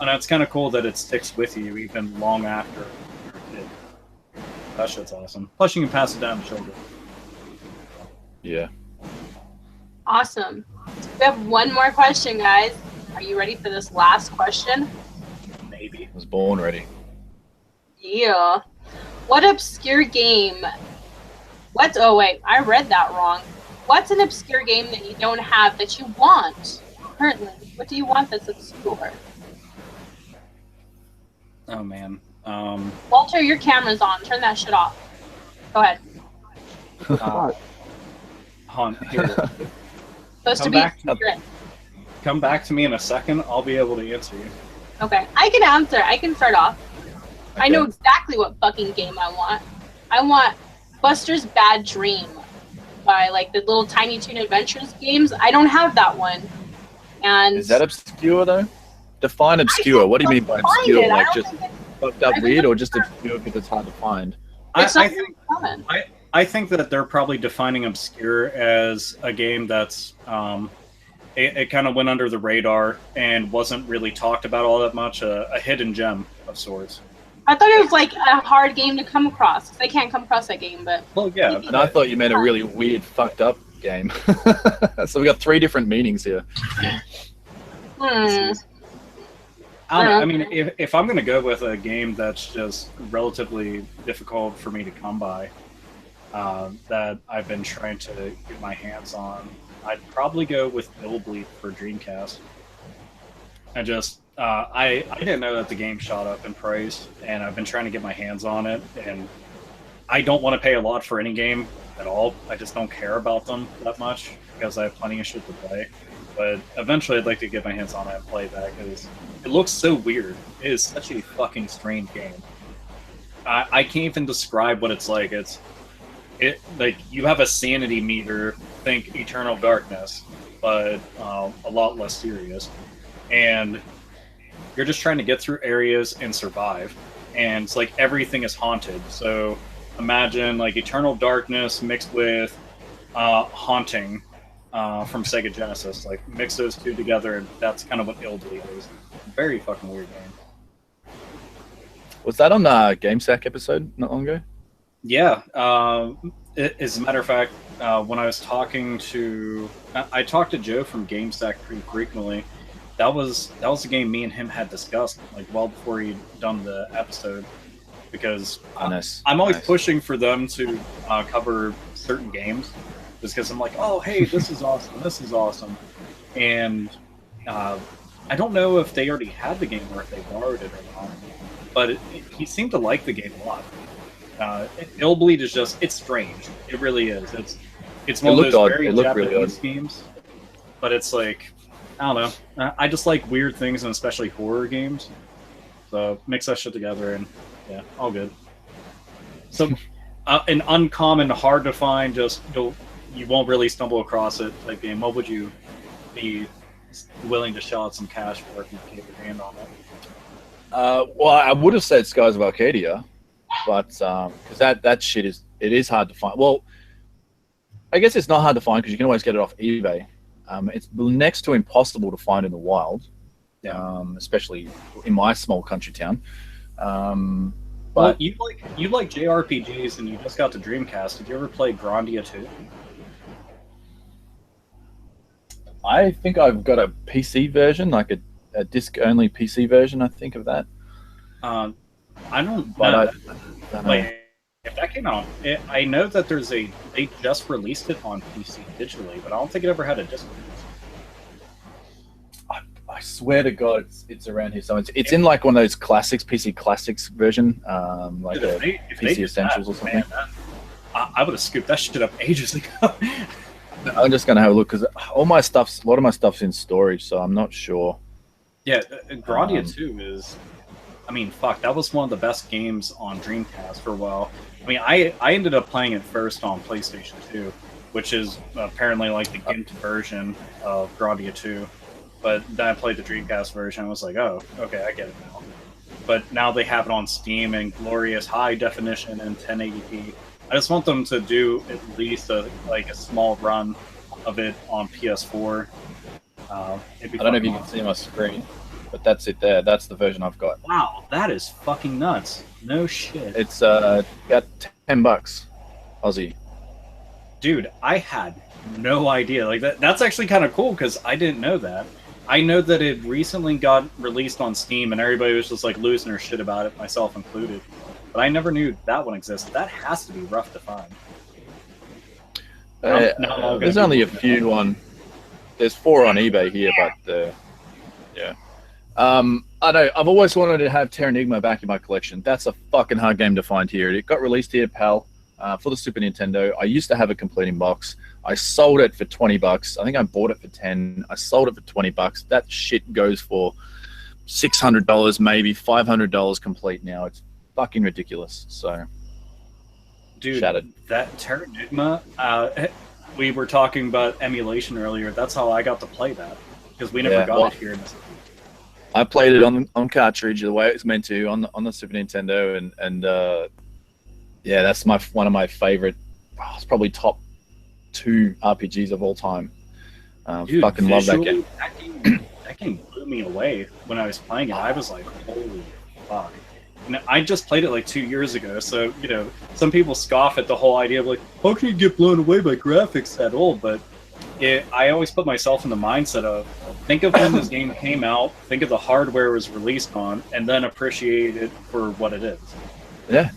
it's kind of cool that it sticks with you even long after you're a kid. That shit's awesome. Plus, you can pass it down to children. Yeah. Awesome. We have one more question, guys. Are you ready for this last question? Maybe. I was born ready. Yeah. What obscure game? Oh wait, I read that wrong. What's an obscure game that you don't have that you want currently? What do you want that's obscure? Oh man. Walter, your camera's on. Turn that shit off. Go ahead. Hunt, here. Supposed to be secret. Come back to me in a second. I'll be able to answer you. Okay, I can answer. I can start off. Okay. I know exactly what fucking game I want. I want Buster's Bad Dream by like the little Tiny Toon Adventures games. I don't have that one. And Is that obscure though? Define obscure. What do you mean by obscure? Like just fucked up weird, or just obscure because it's hard to find? It's not very common. I think that they're probably defining obscure as a game that's it kind of went under the radar and wasn't really talked about all that much. A hidden gem of sorts. I thought it was like a hard game to come across. I can't come across that game, but Well, yeah. And I thought you meant a really weird, fucked up game. So we got 3 different meanings here. I don't know. I mean, if I'm going to go with a game that's just relatively difficult for me to come by, that I've been trying to get my hands on, I'd probably go with Illbleed for Dreamcast. I didn't know that the game shot up in price, and I've been trying to get my hands on it, and I don't want to pay a lot for any game at all. I just don't care about them that much, because I have plenty of shit to play. But eventually I'd like to get my hands on it and play that, because it looks so weird. It is such a fucking strange game. I can't even describe what it's like. It like, you have a sanity meter, think Eternal Darkness, but a lot less serious. And you're just trying to get through areas and survive. And it's like everything is haunted. So imagine like Eternal Darkness mixed with Haunting from Sega Genesis. Like, mix those two together, and that's kind of what Illbleed is. Very fucking weird game. Was that on the GameSack episode not long ago? Yeah. As a matter of fact, when I was talking to... I talked to Joe from GameSack pretty frequently. That was a game me and him had discussed like well before he'd done the episode, because I'm always pushing for them to cover certain games, just because I'm like, oh hey, this is awesome, and I don't know if they already had the game or if they borrowed it or not, but he seemed to like the game a lot. Illbleed is it's strange. It really is. It's one of those very Japanese games, but it's like, I don't know. I just like weird things, and especially horror games. So mix that shit together, and yeah, all good. So an uncommon, hard to find, you won't really stumble across it type game. What would you be willing to shell out some cash for if you could get your hand on it? Well, I would have said Skies of Arcadia, but because that shit is hard to find. Well, I guess it's not hard to find because you can always get it off eBay. It's next to impossible to find in the wild, especially in my small country town. But you like JRPGs, and you just got the Dreamcast. Did you ever play Grandia 2? I think I've got a PC version, like a disc-only PC version. I think of that. I don't. But know. I don't know. Like, if that came out, I know that they just released it on PC digitally, but I don't think it ever had a disc release. I swear to God, it's around here somewhere. It's in like one of those classics, PC Classics version, like Dude, if they PC Essentials or something. Man, I would have scooped that shit up ages ago. I'm just gonna have a look because a lot of my stuff's in storage, so I'm not sure. Yeah, Grandia 2 is... I mean, fuck, that was one of the best games on Dreamcast for a while. I mean, I ended up playing it first on PlayStation 2, which is apparently like the GIMP version of Grandia 2. But then I played the Dreamcast version, I was like, oh, okay, I get it now. But now they have it on Steam in glorious high definition and 1080p. I just want them to do at least a small run of it on PS4. I don't know if you can see my screen, but that's it there. That's the version I've got. Wow, that is fucking nuts. No shit. It's got $10 Aussie. Dude, I had no idea. Like that's actually kind of cool because I didn't know that. I know that it recently got released on Steam and everybody was just like losing their shit about it, myself included. But I never knew that one existed. That has to be rough to find. There's only a few on. There's 4 on eBay here, but yeah. I know. I've always wanted to have Terranigma back in my collection. That's a fucking hard game to find here. It got released here, pal, for the Super Nintendo. I used to have a completing box. I sold it for $20. I think I bought it for $10. I sold it for $20. That shit goes for $600, maybe $500 complete now. It's fucking ridiculous. So, dude, shattered. That Terranigma. We were talking about emulation earlier. That's how I got to play that because we never got it here. I played it on cartridge the way it was meant to on the Super Nintendo, and yeah, that's one of my favorite. It's probably top 2 RPGs of all time. Dude, fucking love that game. That game blew me away when I was playing it. I was like, holy fuck. And I just played it like 2 years ago, so, you know, some people scoff at the whole idea of like, how can you get blown away by graphics that old? But I always put myself in the mindset of, think of when this game came out, think of the hardware it was released on, and then appreciate it for what it is. Yeah.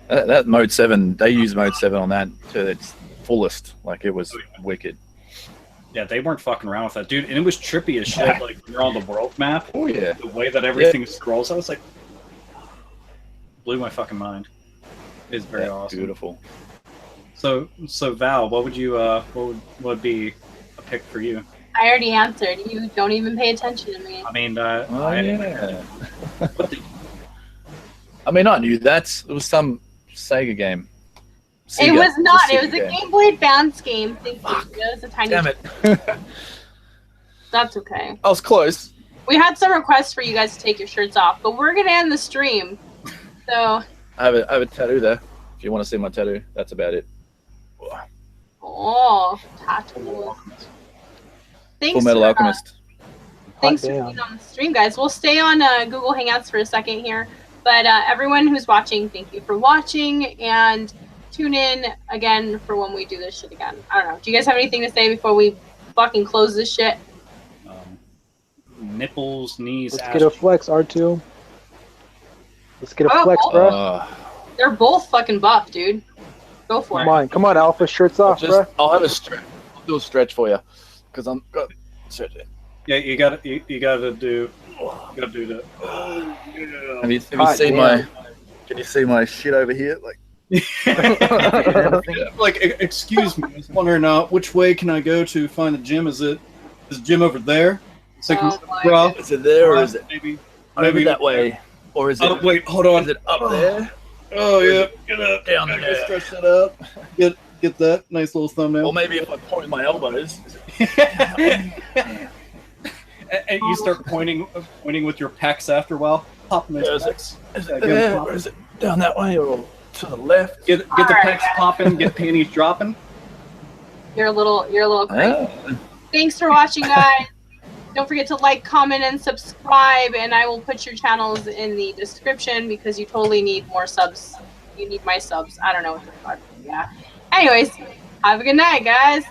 That Mode 7, they used Mode 7 on that to its fullest. Like, it was wicked. Yeah, they weren't fucking around with that, dude. And it was trippy as shit, like, when you're on the world map. Oh, yeah. The way that everything scrolls, I was like, blew my fucking mind. It's very awesome. Beautiful. So Val, what would you what would be a pick for you? I already answered. You don't even pay attention to me. I mean, yeah. I mean, I knew that. It was some Sega game. It was not. It was a Game Boy Advance game. Thank you. It was a tiny. Damn it. That's okay. I was close. We had some requests for you guys to take your shirts off, but we're gonna end the stream. So. I have a tattoo there. If you want to see my tattoo, that's about it. Oh, tattoo. Thanks, Full Metal Alchemist. Thanks for being on the stream, guys. We'll stay on Google Hangouts for a second here. But everyone who's watching, thank you for watching. And tune in again for when we do this shit again. I don't know. Do you guys have anything to say before we fucking close this shit? Nipples, knees, Let's get a flex, R2. Let's get a flex, bro. They're both fucking buff, dude. Go for it. Come on, Alpha. Shirts off, bro. I'll have a stretch. I'll do a stretch for you, because I'm got stretch it. Yeah, you gotta do that. Oh, yeah. Have you seen my? Can you see my shit over here? Like, like, excuse me. I was wondering which way can I go to find the gym? Is the gym over there? Is it there, or is it maybe that way? Or is it? Oh, wait, hold on. Is it up there? Oh yeah, get up. Down there. Stretch that up. Get that nice little thumbnail. Or maybe if I point my elbows. And you start pointing with your pecs after a while. Popping those pecs. Is it there, or is it down that way, or to the left? Get the pecs popping. Get panties dropping. You're a little crazy. Thanks for watching, guys. Don't forget to like, comment, and subscribe, and I will put your channels in the description because you totally need more subs. You need my subs. I don't know what the fuck. Yeah. Anyways, have a good night, guys.